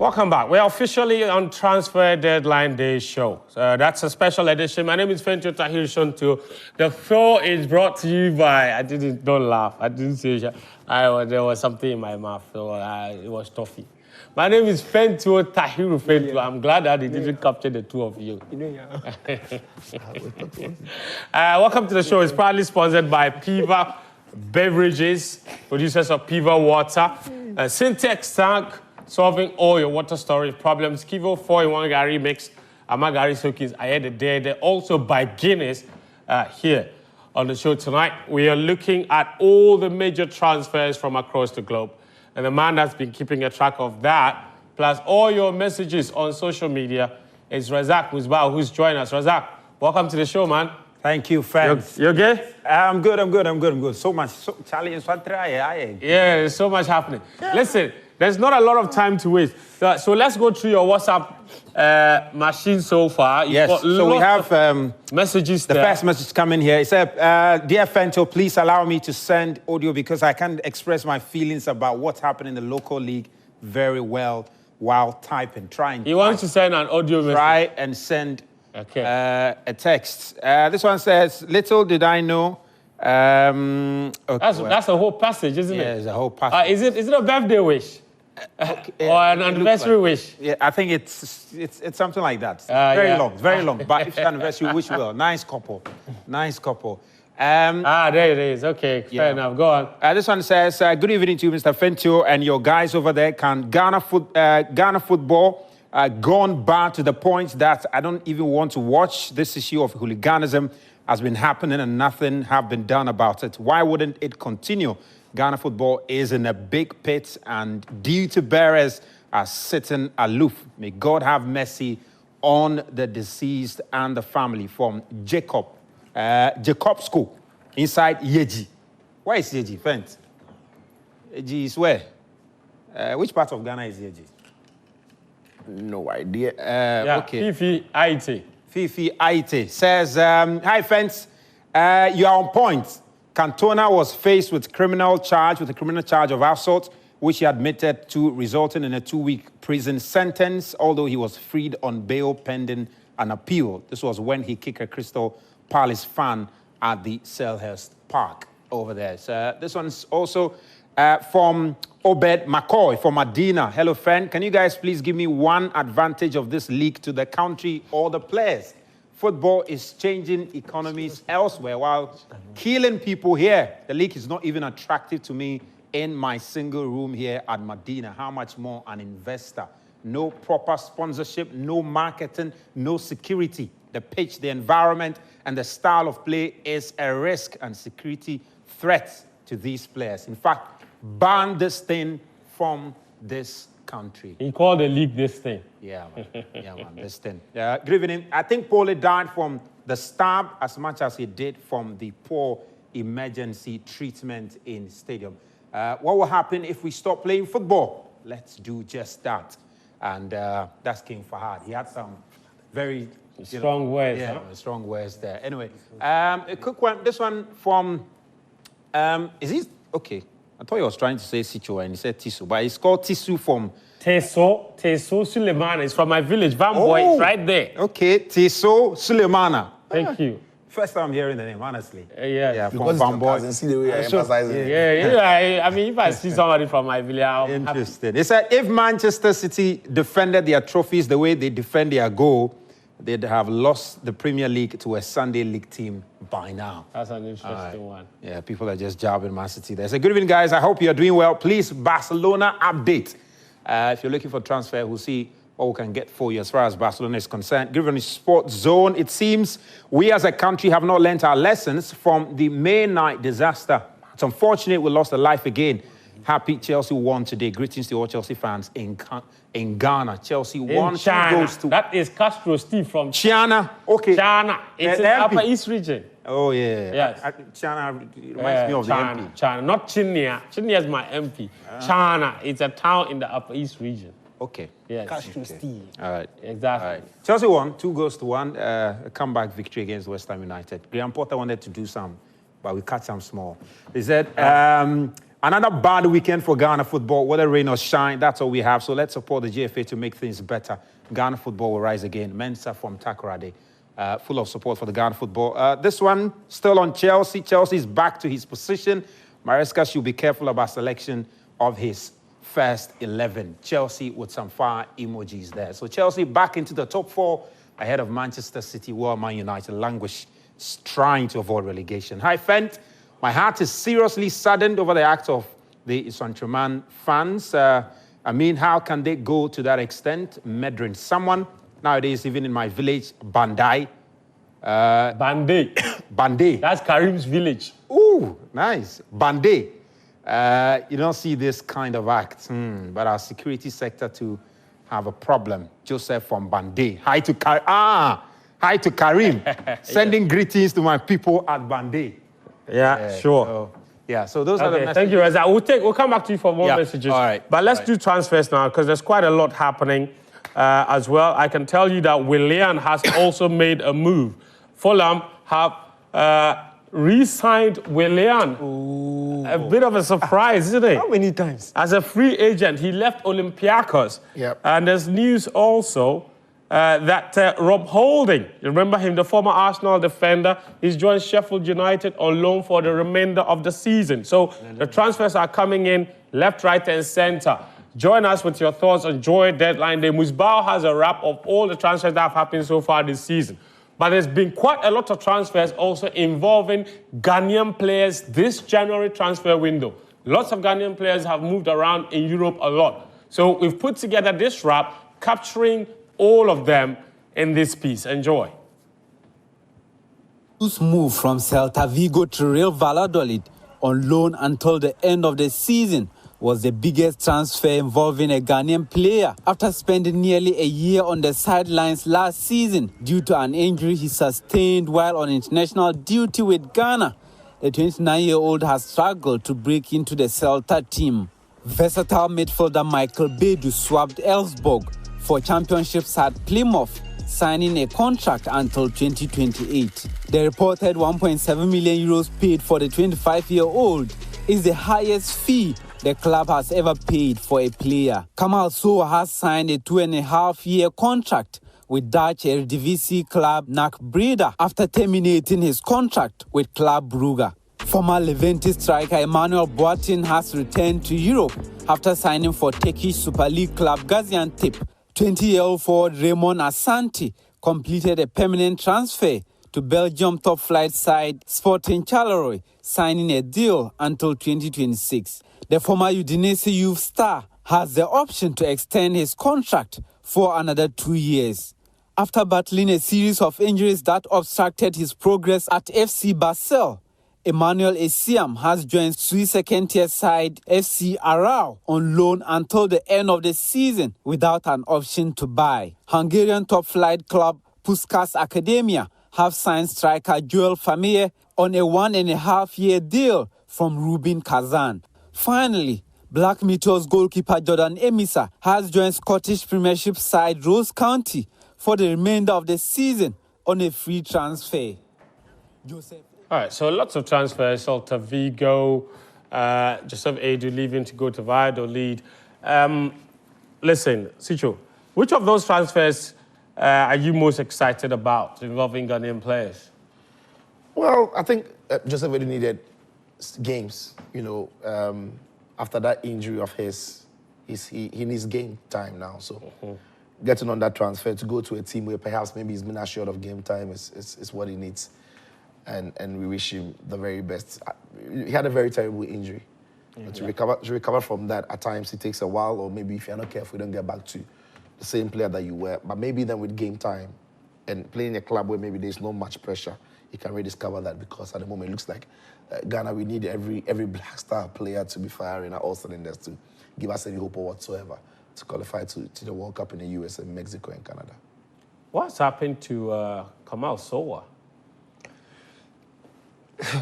Welcome back. We're officially on Transfer Deadline Day show. So that's a special edition. My name is Fentio Tahir Shonto. The show is brought to you by, don't laugh. I didn't say, there was something in my mouth, so it was toffee. My name is Fentio Tahir Fentio. Yeah. I'm glad that they didn't capture the two of you. Welcome to the show. It's proudly sponsored by Piva Beverages, producers of Piva Water, Syntex Tank, solving all your water storage problems. Kivo 4-in-1 Gary mix, Amagari Sokis, I had a day. They're also by Guinness here on the show tonight. We are looking at all the major transfers from across the globe. And the man that's been keeping a track of that, plus all your messages on social media, is Razak Musbao, who's joined us. Razak, welcome to the show, man. Thank you, friends. You okay? I'm good. So much. Charlie, yeah, there's so much happening. Yeah. Listen, there's not a lot of time to waste. So let's go through your WhatsApp machine so far. Yes, so we have messages the there. first message coming here. It said, Dear Fento, please allow me to send audio because I can't express my feelings about what's happening in the local league very well while typing. He wants to send an audio message. Try and send a text. This one says, little did I know. Okay, that's a whole passage, isn't it? Yeah, it's a whole passage. Is it a birthday wish? Or an anniversary wish? Yeah, I think it's something like that. Very long. But if it's an anniversary wish, well, nice couple. There it is. Okay, fair enough. Go on. This one says, good evening to you, Mr. Fentio, and your guys over there. Can Ghana football gone bad to the point that I don't even want to watch? This issue of hooliganism has been happening and nothing have been done about it. Why wouldn't it continue? Ghana football is in a big pit and duty bearers are sitting aloof. May God have mercy on the deceased and the family. From Jacob School inside Yeji. Where is Yeji, Fent? Yeji is where? Which part of Ghana is Yeji? No idea. Okay. Fifi Aite says, hi, Fent. You are on point. Cantona was faced with a criminal charge of assault, which he admitted to, resulting in a 2-week prison sentence, although he was freed on bail pending an appeal. This was when he kicked a Crystal Palace fan at the Selhurst Park over there. So this one's also from Obed McCoy from Medina. Hello, friend. Can you guys please give me one advantage of this league to the country or the players? Football is changing economies elsewhere while killing people here. The league is not even attractive to me in my single room here at Medina. How much more an investor? No proper sponsorship, no marketing, no security. The pitch, the environment, and the style of play is a risk and security threat to these players. In fact, ban this thing from this country. He called the league this thing. Yeah, man, this thing. Good evening. I think Pole died from the stab as much as he did from the poor emergency treatment in stadium. What will happen if we stop playing football? Let's do just that. And that's King Fahad. He had some very strong words. Yeah, strong words there. Anyway, a quick one. This one from, is he, okay. I thought he was trying to say Sicho and he said Tisu, but it's called Tisu from... Teso Sulemana. It's from my village. Bamboy, it's right there. Okay, Teso Sulemana. Thank you. First time I'm hearing the name, honestly. Yeah, because from Bamboy. See the way I emphasize it. Yeah. I mean, if I see somebody from my village, I'm interested. They said if Manchester City defended their trophies the way they defend their goal, they'd have lost the Premier League to a Sunday League team by now. That's an interesting one. Yeah, people are just jabbing Man City there. So good evening, guys. I hope you're doing well. Please, Barcelona update. If you're looking for transfer, we'll see what we can get for you as far as Barcelona is concerned. Given the sports zone, it seems we as a country have not learnt our lessons from the May night disaster. It's unfortunate we lost a life again. Happy Chelsea won today. Greetings to all Chelsea fans in Ghana. Chelsea won. Goes to... That is Castro Steve from China. Okay. China. It's in the Upper East region. Oh, yeah. Yes. China reminds me of China, the MP. China, not Chinia. Chinia is my MP. China, it's a town in the Upper East region. Okay. Yes. Castro Steve. All right. Exactly. All right. Chelsea won 2-1. A comeback victory against West Ham United. Graham Potter wanted to do some, but we cut some small. He said, Another bad weekend for Ghana football. Whether rain or shine, that's all we have. So let's support the GFA to make things better. Ghana football will rise again. Mensa from Takoradi. Full of support for the Ghana football. This one, still on Chelsea. Chelsea's back to his position. Maresca should be careful about selection of his first 11. Chelsea with some fire emojis there. So Chelsea back into the top 4 ahead of Manchester City, while Man United languish, trying to avoid relegation. Hi, Fent. My heart is seriously saddened over the act of the Saint-Germain fans. I mean, how can they go to that extent? Medrin. Someone nowadays, even in my village, Bandai. Bandai. Bandai. That's Karim's village. Ooh, nice. Bandai. You don't see this kind of act, but our security sector to have a problem. Joseph from Bandai. Hi to Karim. Sending greetings to my people at Bandai. Yeah, sure. So those are the messages. Thank you, Reza. We'll come back to you for more messages. All right. But let's do transfers now, because there's quite a lot happening as well. I can tell you that Willian has also made a move. Fulham have re-signed Willian. A bit of a surprise, isn't it? How many times? As a free agent, he left Olympiacos. Yep. And there's news also that Rob Holding, you remember him, the former Arsenal defender, he's joined Sheffield United on loan for the remainder of the season. So the transfers are coming in left, right, and centre. Join us with your thoughts on Joy Deadline Day. Musbao has a wrap of all the transfers that have happened so far this season. But there's been quite a lot of transfers also involving Ghanaian players this January transfer window. Lots of Ghanaian players have moved around in Europe a lot. So we've put together this wrap capturing all of them in this piece. Enjoy. Move from Celta Vigo to Real Valladolid on loan until the end of the season was the biggest transfer involving a Ghanaian player after spending nearly a year on the sidelines last season due to an injury he sustained while on international duty with Ghana. The 29-year-old has struggled to break into the Celta team. Versatile midfielder Michael Bedu swapped Elfsborg for championship side Plymouth, signing a contract until 2028. The reported 1.7 million euros paid for the 25-year-old is the highest fee the club has ever paid for a player. Kamal Soa has signed a 2.5-year contract with Dutch Eredivisie club NAC Breda after terminating his contract with Club Brugge. Former Levante striker Emmanuel Boateng has returned to Europe after signing for Turkish Super League club Gaziantep. 20-year-old forward Raymond Asante completed a permanent transfer to Belgium top-flight side Sporting Charleroi, signing a deal until 2026. The former Udinese youth star has the option to extend his contract for another 2 years. After battling a series of injuries that obstructed his progress at FC Basel, Emmanuel Esiam has joined Swiss second-tier side FC Arau on loan until the end of the season without an option to buy. Hungarian top-flight club Puskás Academia have signed striker Joel Famir on a 1.5-year deal from Rubin Kazan. Finally, Black Meteors goalkeeper Jordan Emisa has joined Scottish Premiership side Ross County for the remainder of the season on a free transfer. Joseph. All right, so lots of transfers. Celta Vigo, Joseph Edu leaving to go to Valladolid. Listen, Sicho, which of those transfers are you most excited about involving Ghanaian players? Well, I think Joseph Edu needed games. After that injury of his, he needs game time now. So getting on that transfer to go to a team where perhaps maybe he's been assured of game time is what he needs. And we wish him the very best. He had a very terrible injury. To recover from that, at times it takes a while, or maybe if you're not careful, you don't get back to the same player that you were. But maybe then with game time and playing a club where maybe there's not much pressure, you can rediscover that, because at the moment it looks like Ghana, we need every Black Star player to be firing at all cylinders to give us any hope or whatsoever to qualify to the World Cup in the US and Mexico and Canada. What's happened to Kamal Soa?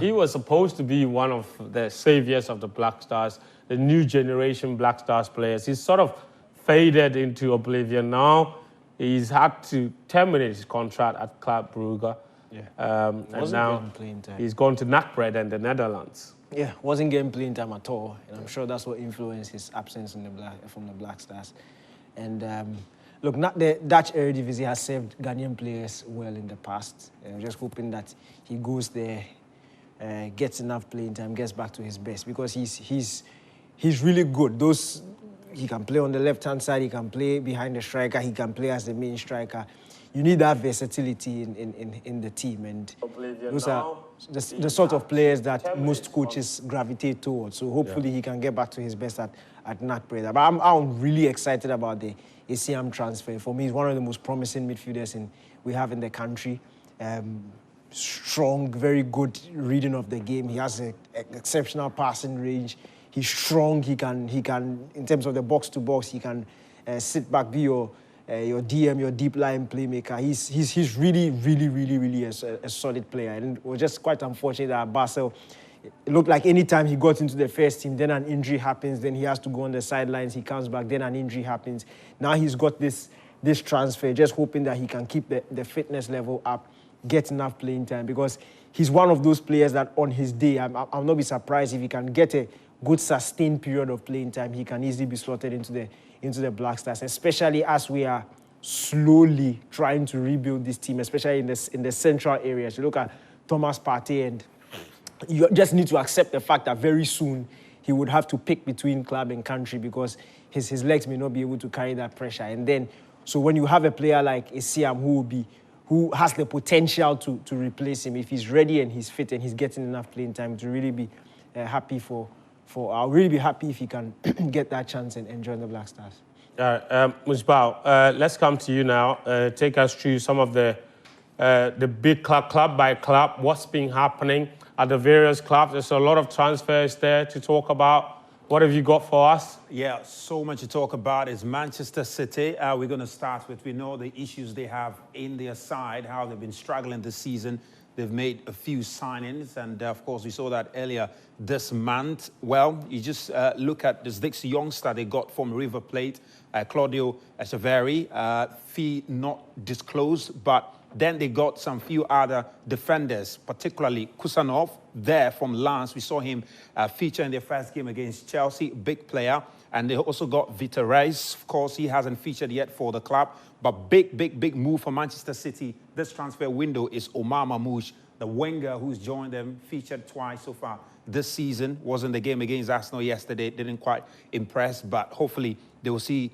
He was supposed to be one of the saviors of the Black Stars, the new generation Black Stars players. He's sort of faded into oblivion now. He's had to terminate his contract at Club Brugge. And now he's gone to NAC Breda in the Netherlands. Yeah, wasn't getting playing time at all, and I'm sure that's what influenced his absence from the Black Stars. And look, not the Dutch Eredivisie has served Ghanaian players well in the past. I'm just hoping that he goes there, gets enough playing time, gets back to his best, because he's really good. He can play on the left-hand side, he can play behind the striker, he can play as the main striker. You need that versatility in the team, and those are the sort of players that most coaches gravitate towards. So hopefully he can get back to his best at NAC Breda. But I'm really excited about the ACM transfer. For me, he's one of the most promising midfielders we have in the country. Strong, very good reading of the game. He has an exceptional passing range. He's strong. He can, in terms of the box to box, he can sit back, be your DM, your deep line playmaker. He's really a solid player. And it was just quite unfortunate that Basel, it looked like anytime he got into the first team, then an injury happens, then he has to go on the sidelines, he comes back, then an injury happens. Now he's got this transfer, just hoping that he can keep the fitness level up, get enough playing time, because he's one of those players that on his day, I'll not be surprised if he can get a good sustained period of playing time. He can easily be slotted into the Black Stars, especially as we are slowly trying to rebuild this team, especially in the central areas. You look at Thomas Partey, and you just need to accept the fact that very soon he would have to pick between club and country, because his legs may not be able to carry that pressure. And then, so when you have a player like Isiam who has the potential to replace him, if he's ready and he's fit and he's getting enough playing time, to really be happy I'll really be happy if he can get that chance and join the Black Stars. Musbao, let's come to you now. Take us through some of the big club by club, what's been happening at the various clubs. There's a lot of transfers there to talk about. What have you got for us? Yeah, so much to talk about. Is Manchester City. We're going to start with, we know the issues they have in their side, how they've been struggling this season. They've made a few signings, and of course, we saw that earlier this month. Well, you just look at this youngster they got from River Plate, Claudio Echeverri, fee not disclosed, but then they got some few other defenders, particularly Kusanov there from Lens. We saw him feature in their first game against Chelsea, big player. And they also got Vitor Reis. Of course, he hasn't featured yet for the club, but big move for Manchester City. This transfer window is Omar Mamouche, the winger who's joined them, featured twice so far this season. Was in the game against Arsenal yesterday, didn't quite impress, but hopefully they will see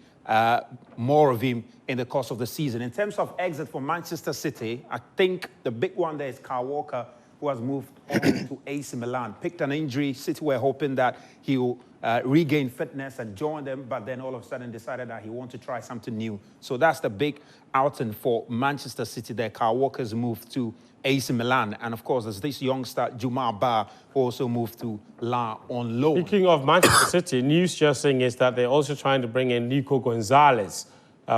more of him in the course of the season. In terms of exit for Manchester City, I think the big one there is Kyle Walker, who has moved on to AC Milan. Picked an injury. City were hoping that he will regain fitness and join them, but then all of a sudden decided that he wanted to try something new. So that's the big outing for Manchester City there. Kyle Walker's moved to AC Milan. And of course, there's this youngster, Jumar Ba, who also moved to La on loan. Speaking of Manchester City, news just saying is that they're also trying to bring in Nico Gonzalez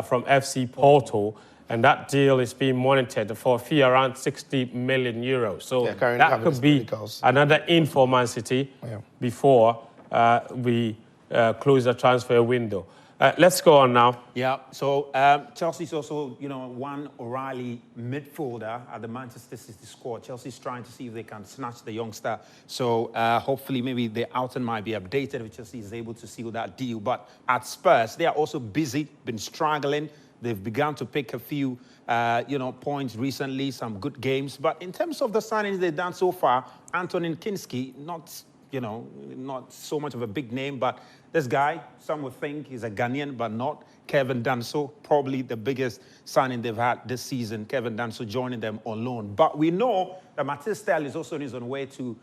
from FC Porto. And that deal is being monitored for a fee around 60 million euros. So that could be another in for Man City before we close the transfer window. Let's go on now. Yeah, so Chelsea's also, one O'Reilly midfielder at the Manchester City squad. Chelsea's trying to see if they can snatch the youngster. So hopefully maybe the outing might be updated if Chelsea is able to seal that deal. But at Spurs, they are also busy, been struggling. They've begun to pick a few, points recently, some good games. But in terms of the signings they've done so far, Antonin Kinski, not so much of a big name, but this guy, some would think he's a Ghanaian, but not. Kevin Danso, probably the biggest signing they've had this season. Kevin Danso joining them on loan. But we know that Matthias Sterl is also on his way to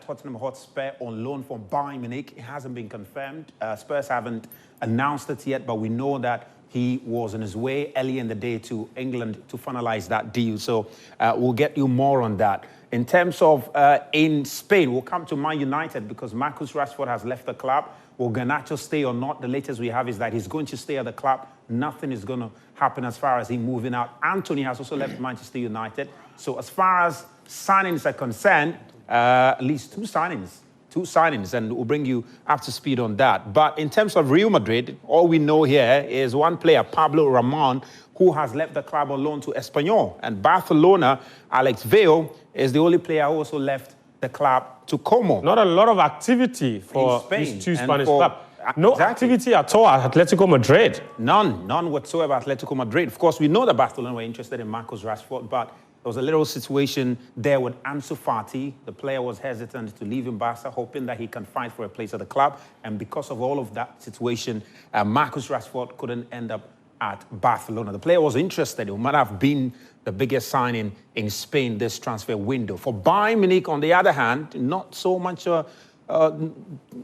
Tottenham Hotspur on loan from Bayern Munich. It hasn't been confirmed. Spurs haven't announced it yet, but we know that he was on his way early in the day to England to finalize that deal. So we'll get you more on that. In terms of in Spain, we'll come to Man United because Marcus Rashford has left the club. Will Garnacho stay or not? The latest we have is that he's going to stay at the club. Nothing is going to happen as far as him moving out. Anthony has also left Manchester United. So as far as signings are concerned, at least two signings, and we'll bring you up to speed on that. But in terms of Real Madrid, all we know here is one player, Pablo Ramon, who has left the club on loan to Espanyol. And Barcelona, Alex Vale, is the only player who also left the club to Como. Not a lot of activity for Spain these two and Spanish for- clubs. No Exactly. activity at all at Atletico Madrid. None whatsoever. Atletico Madrid. Of course, we know that Barcelona were interested in Marcus Rashford, but there was a little situation there with Ansu Fati. The player was hesitant to leave in Barca, hoping that he can fight for a place at the club. And because of all of that situation, Marcus Rashford couldn't end up at Barcelona. The player was interested. It might have been the biggest signing in Spain this transfer window. For Bayern Munich, on the other hand, not so much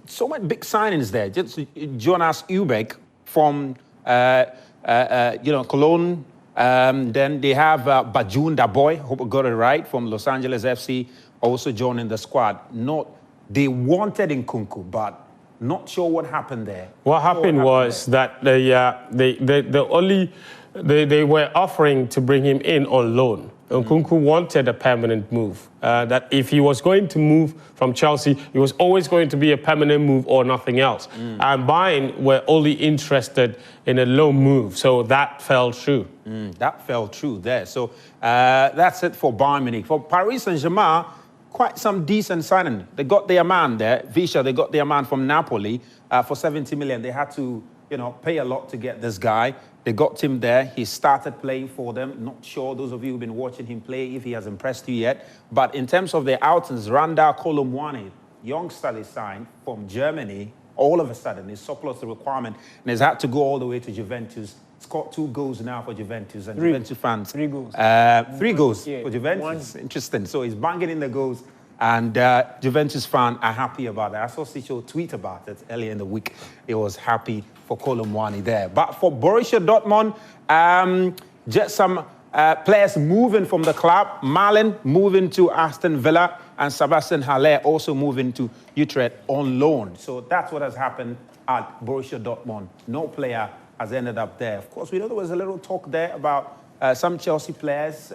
so much big signings there. Just Jonas Ubeck from Cologne. Then they have Bajun Daboy, hope I got it right, from Los Angeles FC, also joining the squad. They wanted Nkunku, but not sure what happened there. What happened was that they were offering to bring him in on loan. Nkunku wanted a permanent move. That if he was going to move from Chelsea, it was always going to be a permanent move or nothing else. And Bayern were only interested in a loan move, so that fell through. That fell through there. So that's it for Bayern Munich. For Paris Saint-Germain, quite some decent signing. They got their man there, Visha. They got their man from Napoli for 70 million. They had to, pay a lot to get this guy. They got him there. He started playing for them. Not sure, those of you who've been watching him play, if he has impressed you yet. But in terms of their outings, Randa Kolomwani, youngster they signed from Germany, all of a sudden, he's surplus the requirement and has had to go all the way to Juventus. Scored 2 goals now for Juventus and Juventus fans. 3 goals. 3 goals Yeah. for Juventus. Interesting. So he's banging in the goals. And Juventus fans are happy about that. I saw Sicho tweet about it earlier in the week. He was happy for Kolomwani there. But for Borussia Dortmund, just some players moving from the club. Malen moving to Aston Villa and Sebastian Haller also moving to Utrecht on loan. So that's what has happened at Borussia Dortmund. No player has ended up there. Of course, we know there was a little talk there about some Chelsea players,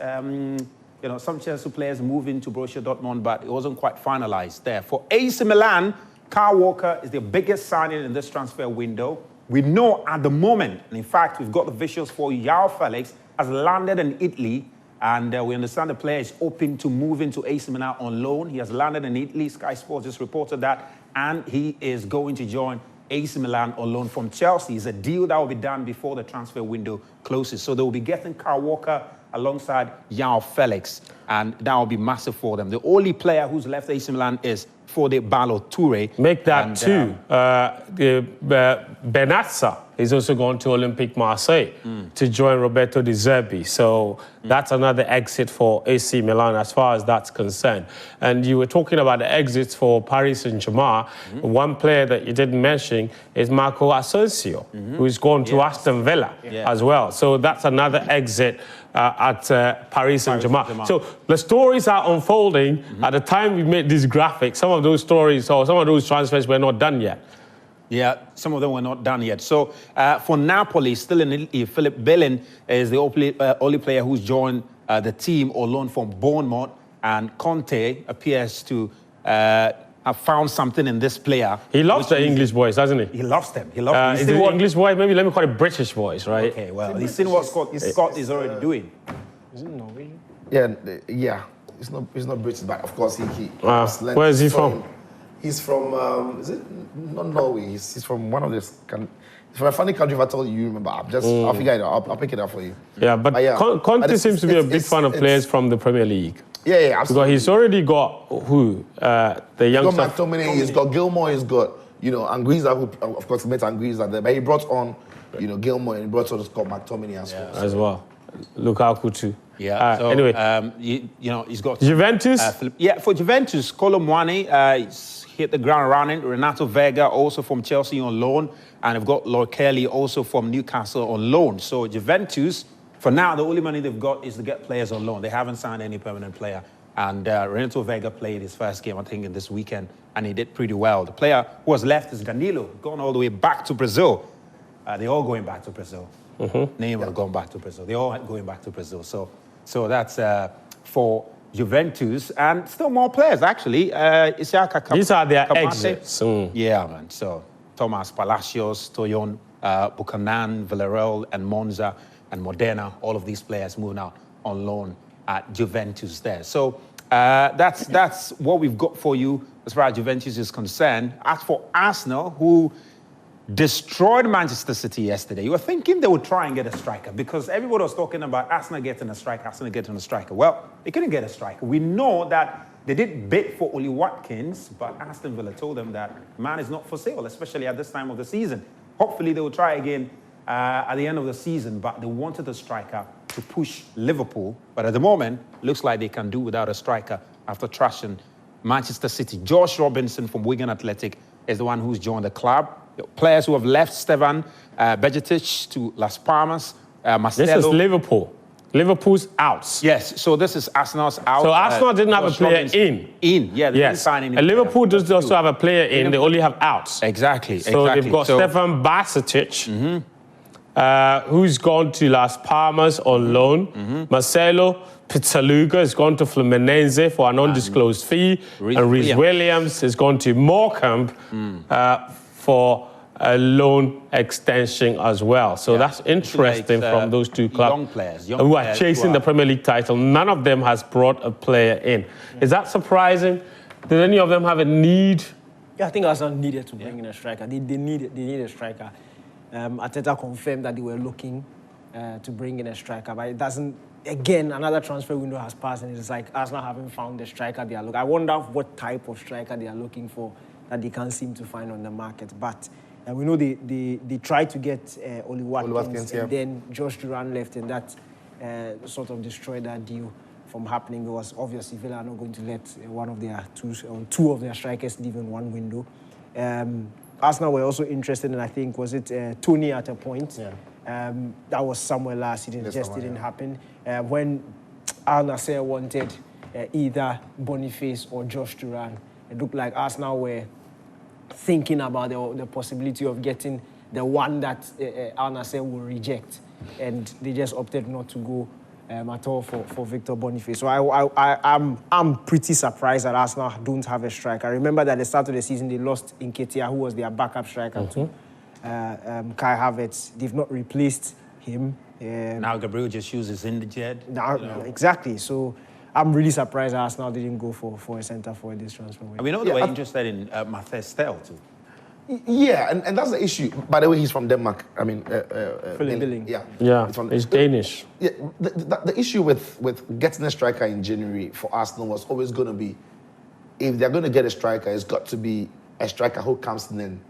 some Chelsea players moving to Borussia Dortmund, but it wasn't quite finalized there. For AC Milan, Kyle Walker is the biggest signing in this transfer window. We know at the moment, and in fact, we've got the visuals for João Felix, has landed in Italy, and we understand the player is open to moving to AC Milan on loan. He has landed in Italy. Sky Sports just reported that, and he is going to join AC Milan on loan from Chelsea. It's a deal that will be done before the transfer window closes. So they will be getting Kyle Walker alongside João Felix, and that will be massive for them. The only player who's left AC Milan is Fode Ballo-Toure. Make that two. Benazza is also going to Olympique Marseille to join Roberto De Zerbi. So that's another exit for AC Milan as far as that's concerned. And you were talking about the exits for Paris Saint-Germain. One player that you didn't mention is Marco Asensio, who's gone to Aston Villa as well. So that's another exit at Paris Saint-Germain. So the stories are unfolding. At the time we made this graphic, some of those stories or some of those transfers were not done yet. Yeah, some of them were not done yet. So for Napoli, still in Italy, Philip Bellin is the only player who's joined the team on loan from Bournemouth, and Conte appears to have found something in this player. He loves the English boys, doesn't he? He loves them. He loves them. Is it English boy? Maybe let me call it British boys, right? Okay, well, he's seen what Scott is already doing. Is it Norwegian? Yeah. It's not British, but of course he where is he from? He's from, is it not Norway? He's from one of the, he's from a funny country. If I told you, remember, I'll figure it out. I'll pick it up for you. Yeah, but Conte seems to be a big fan of players from the Premier League. Yeah, absolutely. Because he's already got who? The youngster. He's got McTominay, he's got Gilmore, he's got, Anguissa, who, of course, met Anguissa there. But he brought on, Gilmore, and he brought on Scott McTominay as well. Lukaku too. Yeah. So, anyway, he's got Juventus. For Juventus, Kolomwani he's hit the ground running. Renato Vega also from Chelsea on loan, and they've got Lloyd Kelly also from Newcastle on loan. So Juventus, for now, the only money they've got is to get players on loan. They haven't signed any permanent player. And Renato Vega played his first game, I think, in this weekend, and he did pretty well. The player who was left is Danilo, gone all the way back to Brazil. They're all going back to Brazil. Neymar going back to Brazil. They're all going back to Brazil. So that's for Juventus, and still more players actually. These are their exits. Yeah, man. So Thomas Palacios, Toyon, Buchanan, Villarreal, and Monza, and Modena. All of these players moving out on loan at Juventus there. So That's what we've got for you as far as Juventus is concerned. As for Arsenal, who destroyed Manchester City yesterday, you were thinking they would try and get a striker because everybody was talking about Arsenal getting a striker, Well, they couldn't get a striker. We know that they did bid for Oli Watkins, but Aston Villa told them that man is not for sale, especially at this time of the season. Hopefully they will try again at the end of the season, but they wanted a striker to push Liverpool. But at the moment, looks like they can do without a striker after trashing Manchester City. Josh Robinson from Wigan Athletic is the one who's joined the club. The players who have left: Stevan Bejetic to Las Palmas, Marcelo. This is Liverpool. Liverpool's out. Yes, so this is Arsenal's out. So Arsenal didn't have a Josh player Robinson. Yeah, they didn't sign any. And Liverpool does also have a player in. They only have outs. Exactly. So they've got Stevan Bejetic, who's gone to Las Palmas on loan. Marcelo Pizzaluga has gone to Fluminense for an undisclosed fee. And Reece Williams has gone to Morecambe for a loan extension as well. So that's interesting from those two clubs who are chasing the Premier League title. None of them has brought a player in. Is that surprising? Did any of them have a need? Yeah, I think Arsenal needed to bring in a striker. They need a striker. Arteta confirmed that they were looking to bring in a striker, but it doesn't. Again, another transfer window has passed, and it's like Arsenal haven't found the striker they are looking. I wonder what type of striker they are looking for that they can't seem to find on the market. But we know they tried to get Oli Watkins, and then Josh Duran left, and that sort of destroyed that deal from happening, because obviously Villa are not going to let one of their two of their strikers leave in one window. Arsenal were also interested in, I think, was it Tony at a point? Yeah. That was somewhere last season. It just didn't happen. When Al Nassr wanted either Boniface or Josh Duran, it looked like Arsenal were thinking about the possibility of getting the one that Al Nassr will reject, and they just opted not to go at all for Victor Boniface. So I'm pretty surprised that Arsenal don't have a striker. I remember that at the start of the season they lost Nketiah, who was their backup striker to Kai Havertz. They've not replaced him. Now Gabriel Jesus is in the jet. Now, exactly. So I'm really surprised that Arsenal didn't go for a centre forward this transfer window. And we know they were interested in Matthias Stell too. Yeah, and that's the issue. By the way, he's from Denmark. I mean, Billing. Yeah, he's Danish. Yeah, the issue with getting a striker in January for Arsenal was always going to be, if they're going to get a striker, it's got to be a striker who comes in and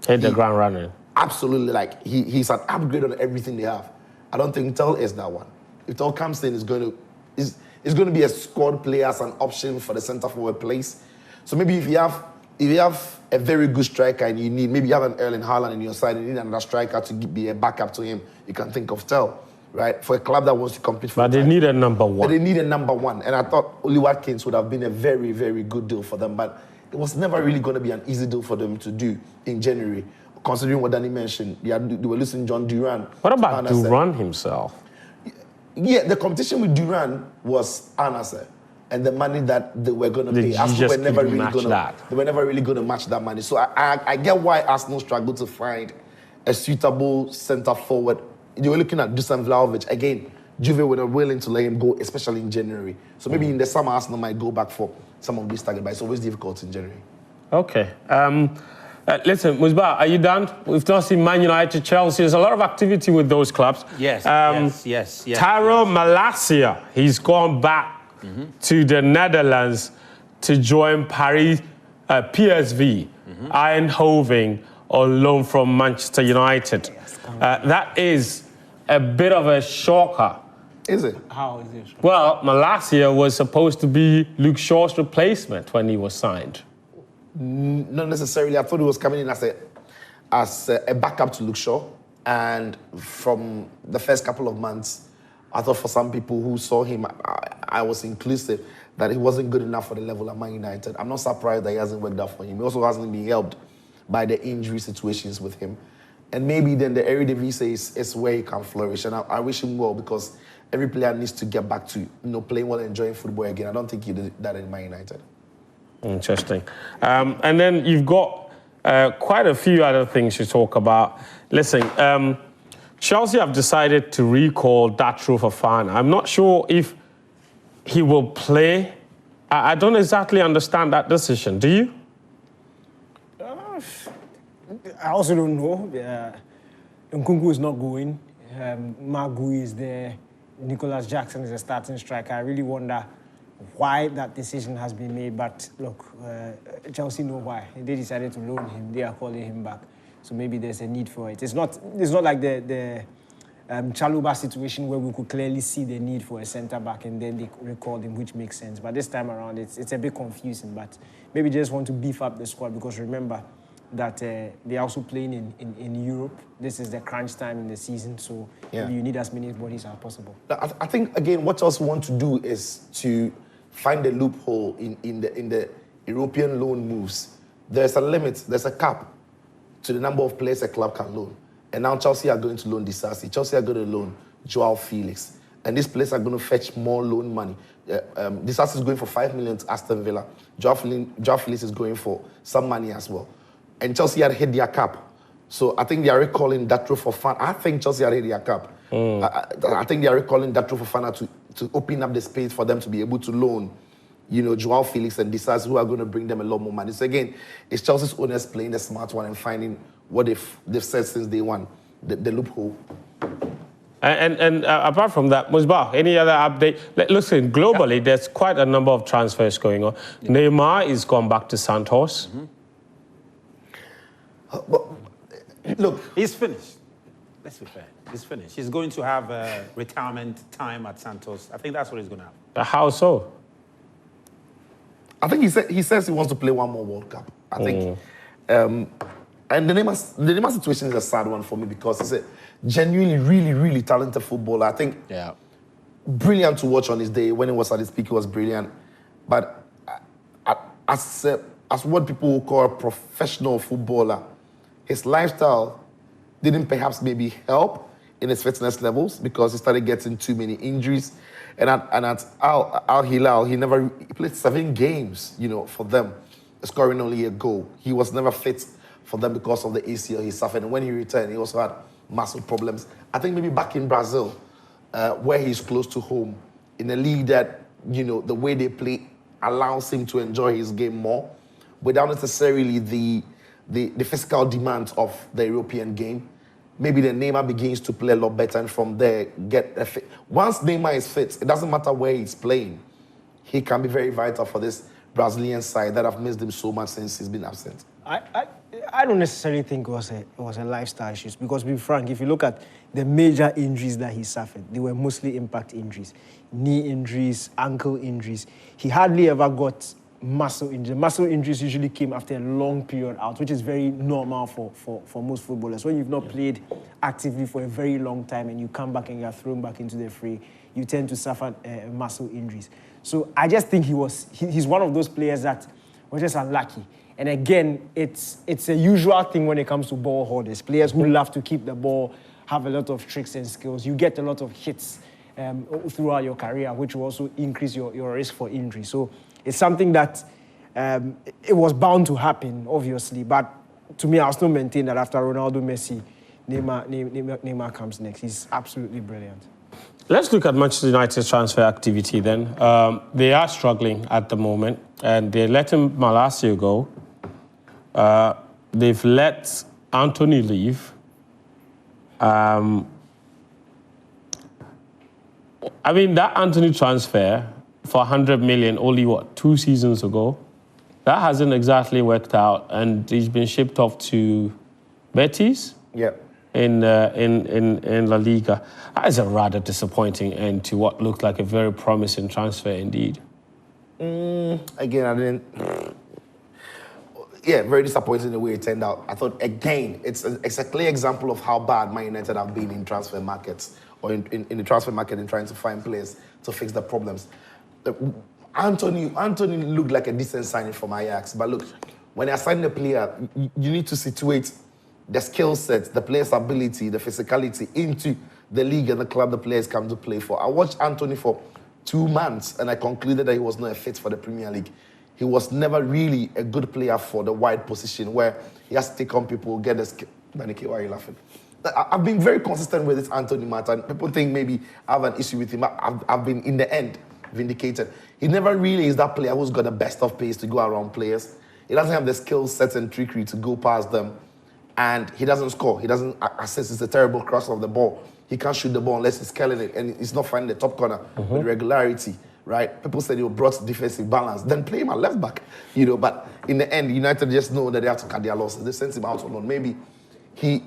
hit the ground running. Absolutely, like he's an upgrade on everything they have. I don't think Tell is that one. If Tell comes in, it's going to be a squad player as an option for the centre forward place. So maybe if you have a very good striker and maybe you have an Erling Haaland in your side and you need another striker to be a backup to him, you can think of Tell, right? For a club that wants to compete for But they need a number one. But they need a number one. And I thought Oli Watkins would have been a very, very good deal for them. But it was never really going to be an easy deal for them to do in January, considering what Danny mentioned. They were losing John Duran. What about Duran himself? Yeah, the competition with Duran was Al Nassr. And the money that they were going to pay, Arsenal were never really going to. They were never really going to match that money. So I get why Arsenal struggled to find a suitable centre forward. They were looking at Dusan Vlahovic again. Juve were not willing to let him go, especially in January. So maybe in the summer, Arsenal might go back for some of these targets, but it's always difficult in January. Okay. Listen, Musbah, are you done? We've not seen Man United, Chelsea. There's a lot of activity with those clubs. Yes. Tyrell Malacia, he's gone back to the Netherlands to join Paris, PSV, Eindhoven on loan from Manchester United. That is a bit of a shocker. Is it? How is it? Well, Malacia was supposed to be Luke Shaw's replacement when he was signed. Not necessarily. I thought he was coming in as a backup to Luke Shaw. And from the first couple of months, I thought for some people who saw him, I was inclusive, that he wasn't good enough for the level of Man United. I'm not surprised that he hasn't worked out for him. He also hasn't been helped by the injury situations with him. And maybe then the Eredivisie is where he can flourish. And I wish him well, because every player needs to get back to playing well and enjoying football again. I don't think he did that in Man United. Interesting. And then you've got quite a few other things to talk about. Listen, Chelsea have decided to recall Datro Fofana. I'm not sure if he will play. I don't exactly understand that decision. Do you? I also don't know. Nkunku is not going. Magui is there. Nicholas Jackson is a starting striker. I really wonder why that decision has been made. But look, Chelsea know why. They decided to loan him. They are calling him back. So maybe there's a need for it. It's not like the Chaluba situation where we could clearly see the need for a centre-back and then they recalled him, which makes sense. But this time around, it's a bit confusing. But maybe they just want to beef up the squad because remember that they're also playing in Europe. This is the crunch time in the season, so maybe you need as many bodies as possible. I think, again, what else we want to do is to find a loophole in the European loan moves. There's a limit, there's a cap to the number of players a club can loan. And now Chelsea are going to loan Disasi. Chelsea are going to loan Joao Felix. And these players are going to fetch more loan money. Disasi is going for 5 million to Aston Villa. Joao Felix is going for some money as well. And Chelsea had hit their cap. So I think they are recalling Datro Fofana. I think Chelsea had hit their cap. I think they are recalling Datro Fofana to open up the space for them to be able to loan, Joao Felix and Disasi, who are going to bring them a lot more money. So again, it's Chelsea's owners playing the smart one and finding what they've said since day one, the loophole. And apart from that, Musbah, any other update? Listen, globally, there's quite a number of transfers going on. Neymar is gone back to Santos. But, look, he's finished. Let's be fair. He's finished. He's going to have retirement time at Santos. I think that's what he's going to have. How so? I think he says he wants to play one more World Cup. I think, and the Neymar situation is a sad one for me because he's a genuinely, really, really talented footballer. I think, brilliant to watch on his day. When he was at his peak, he was brilliant. But as what people will call a professional footballer, his lifestyle didn't perhaps maybe help in his fitness levels because he started getting too many injuries. And at Al Hilal, he played 7 games, for them, scoring only a goal. He was never fit for them because of the ACL he suffered. And when he returned, he also had massive problems. I think maybe back in Brazil, where he's close to home, in a league that, the way they play allows him to enjoy his game more without necessarily the physical demands of the European game. Maybe the Neymar begins to play a lot better, and from there, get a fit. Once Neymar is fit, it doesn't matter where he's playing. He can be very vital for this Brazilian side that have missed him so much since he's been absent. I don't necessarily think it was a lifestyle issue because, to be frank, if you look at the major injuries that he suffered, they were mostly impact injuries, knee injuries, ankle injuries. He hardly ever got muscle injuries. Muscle injuries usually came after a long period out, which is very normal for most footballers. When you've not played actively for a very long time and you come back and you're thrown back into the fray, you tend to suffer muscle injuries. So I just think he's one of those players that was just unlucky. And again, it's a usual thing when it comes to ball holders. Players who love to keep the ball, have a lot of tricks and skills. You get a lot of hits throughout your career, which will also increase your risk for injury. So it's something that it was bound to happen, obviously. But to me, I'll still maintain that after Ronaldo, Messi, Neymar comes next. He's absolutely brilliant. Let's look at Manchester United's transfer activity then. They are struggling at the moment, and they let Malacia go. They've let Anthony leave. I mean, that Anthony transfer for 100 million only, 2 seasons ago? That hasn't exactly worked out, and he's been shipped off to Betis in La Liga. That is a rather disappointing end to what looked like a very promising transfer indeed. Again, I didn't... very disappointing the way it turned out. I thought, again, it's a clear example of how bad Man United have been in transfer markets or in the transfer market in trying to find players to fix the problems. Anthony looked like a decent signing from Ajax, but look, when you're signing a player, you need to situate the skill set, the player's ability, the physicality into the league and the club the players come to play for. I watched Anthony for 2 months and I concluded that he was not a fit for the Premier League. He was never really a good player for the wide position where he has to take on people, get the skill. Danike, why are you laughing? I've been very consistent with this Anthony matter. People think maybe I have an issue with him. I've been, in the end, vindicated. He never really is that player who's got the best of pace to go around players. He doesn't have the skill sets and trickery to go past them. And he doesn't score. He doesn't assist. It's a terrible cross of the ball. He can't shoot the ball unless he's killing it. And he's not finding the top corner with regularity, right? People said he brought defensive balance. Then play him at left back, But in the end, United just know that they have to cut their losses. They sent him out alone. Maybe he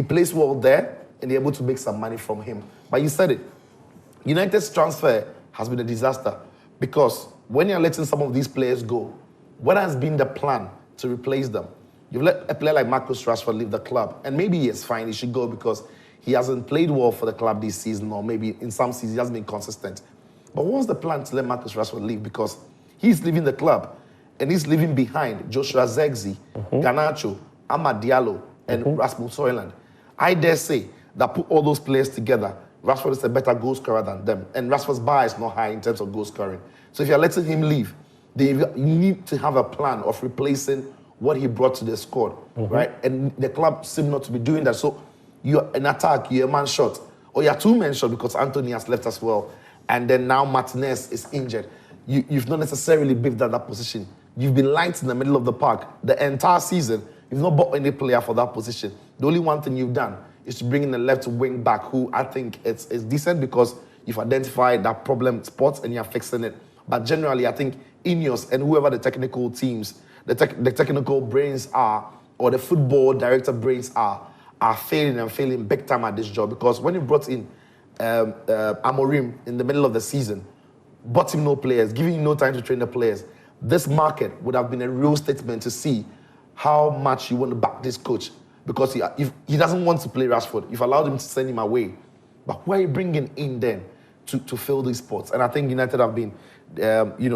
plays well there and they're able to make some money from him. But you said it. United's transfer has been a disaster because when you're letting some of these players go, what has been the plan to replace them? You've let a player like Marcus Rashford leave the club, and maybe it's fine, he should go because he hasn't played well for the club this season, or maybe in some seasons he hasn't been consistent. But what's the plan to let Marcus Rashford leave? Because he's leaving the club, and he's leaving behind Joshua Zexi, Garnacho, Amad Diallo, and Rasmus Højlund. I dare say that put all those players together, Rashford is a better goal scorer than them, and Rashford's bar is not high in terms of goal scoring. So if you're letting him leave, you need to have a plan of replacing what he brought to the squad, right? And the club seem not to be doing that. So you're an attack, you're a man short, or you're two men short because Anthony has left as well. And then now Martinez is injured. You've not necessarily beefed at that position. You've been light in the middle of the park the entire season. You've not bought any player for that position. The only one thing you've done is to bring in a left wing back who I think is decent because you've identified that problem spots and you're fixing it. But generally, I think Ineos and whoever the technical teams, the technical brains are, or the football director brains are failing big time at this job. Because when you brought in Amorim in the middle of the season, bought him no players, giving him no time to train the players, this market would have been a real statement to see how much you want to back this coach. Because if he doesn't want to play Rashford, you've allowed him to send him away. But who are you bringing in then to fill these spots? And I think United have been,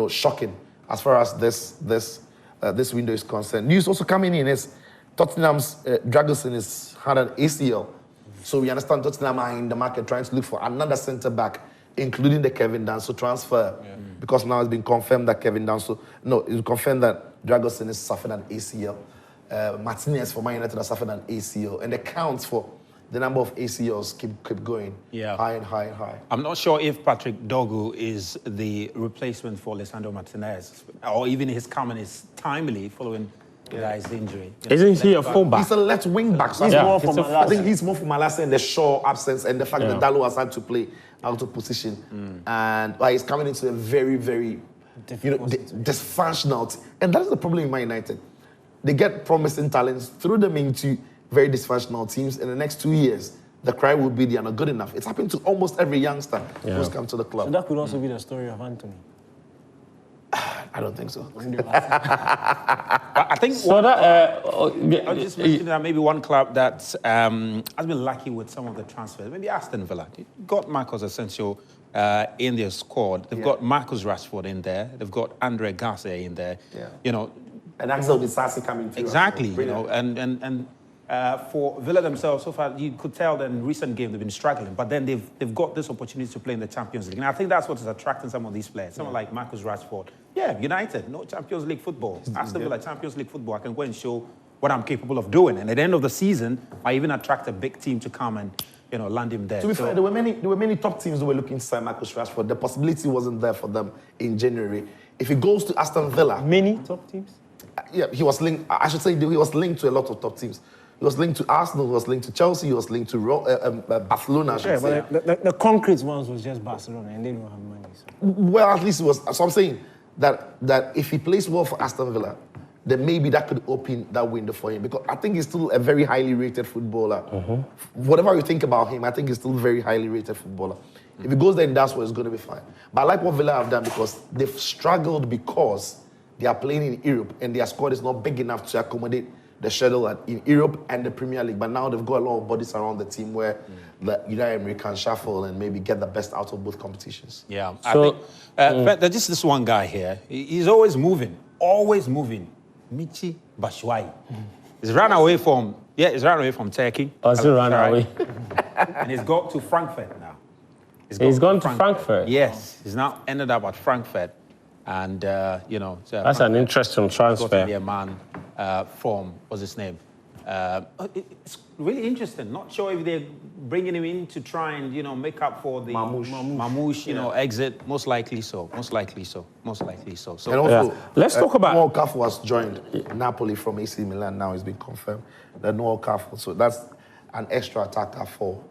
shocking as far as this window is concerned. News also coming in is Tottenham's Dragosin has had an ACL. So we understand Tottenham are in the market trying to look for another centre-back, including the Kevin Danso transfer. Because now it's been confirmed that it's confirmed that Dragosin has suffered an ACL. Martinez for Man United has suffered an ACL. And the counts for the number of ACLs keep going high and high and high. I'm not sure if Patrick Dogu is the replacement for Lisandro Martinez, or even his coming is timely following the guy's injury. Isn't he a fullback? He's a left wing back. So I think he's more for Malacia and the Shaw absence and the fact that Dalot has had to play out of position. And he's coming into a very, very dysfunctional. And that's the problem in Man United. They get promising talents, throw them into very dysfunctional teams. In the next 2 years, the cry will be they are not good enough. It's happened to almost every youngster who's come to the club. So that could also be the story of Anthony. I don't think so. I think I'll just mention that maybe one club that has been lucky with some of the transfers, maybe Aston Villa. They got Marcos Asensio in their squad. They've got Marcus Rashford in there. They've got Andre Garcia in there. And Axel Disasi coming through. Exactly, and for Villa themselves, so far you could tell that in recent games they've been struggling, but then they've got this opportunity to play in the Champions League, and I think that's what is attracting some of these players. Someone like Marcus Rashford, United, no Champions League football. Aston Villa, Champions League football. I can go and show what I'm capable of doing, and at the end of the season, I even attract a big team to come and land him there. To be fair, there were many top teams who were looking to sign Marcus Rashford. The possibility wasn't there for them in January. If he goes to Aston Villa, many top teams. Yeah, he was linked. I should say he was linked to a lot of top teams. He was linked to Arsenal, he was linked to Chelsea, he was linked to Barcelona, I should say. But the concrete ones was just Barcelona, and they don't have money. So. Well, at least it was. So I'm saying that if he plays well for Aston Villa, then maybe that could open that window for him. Because I think he's still a very highly rated footballer. Whatever you think about him, I think he's still a very highly rated footballer. If he goes there, that's where it's going to be fine. But I like what Villa have done because they've struggled because they are playing in Europe and their squad is not big enough to accommodate the schedule in Europe and the Premier League. But now they've got a lot of bodies around the team where the United Emery can shuffle and maybe get the best out of both competitions. Yeah, so, I think there's just this one guy here. He's always moving. Michi Batshuayi. He's run away from Turkey. He's run away. And he's got to Frankfurt now. He's gone to Frankfurt? Yes, he's now ended up at Frankfurt. And, that's an interesting transfer. Got a man from, what's his name? It's really interesting. Not sure if they're bringing him in to try and, make up for the Mamouche, exit. Most likely so. So And also, let's talk about... Noel Cafu has joined Napoli from AC Milan now. It's been confirmed that Noel Cafu, so that's an extra attacker for...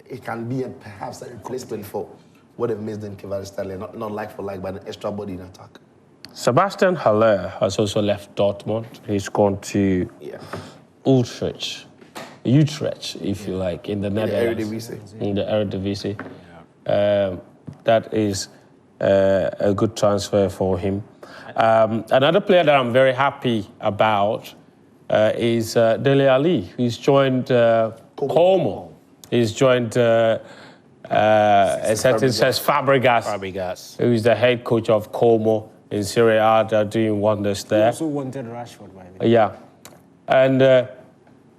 it can be perhaps a replacement for what they've missed in Kvaratskhelia, not like for like, but an extra body in attack. Sebastian Haller has also left Dortmund. He's gone to Utrecht, if you like, in the Netherlands. In the Eredivisie. That is a good transfer for him. Another player that I'm very happy about is Dele Alli, who's joined Como. He's joined a certain says Fabregas, who's the head coach of Como in Serie A. They're doing wonders there. He also wanted Rashford, by the way. Yeah. And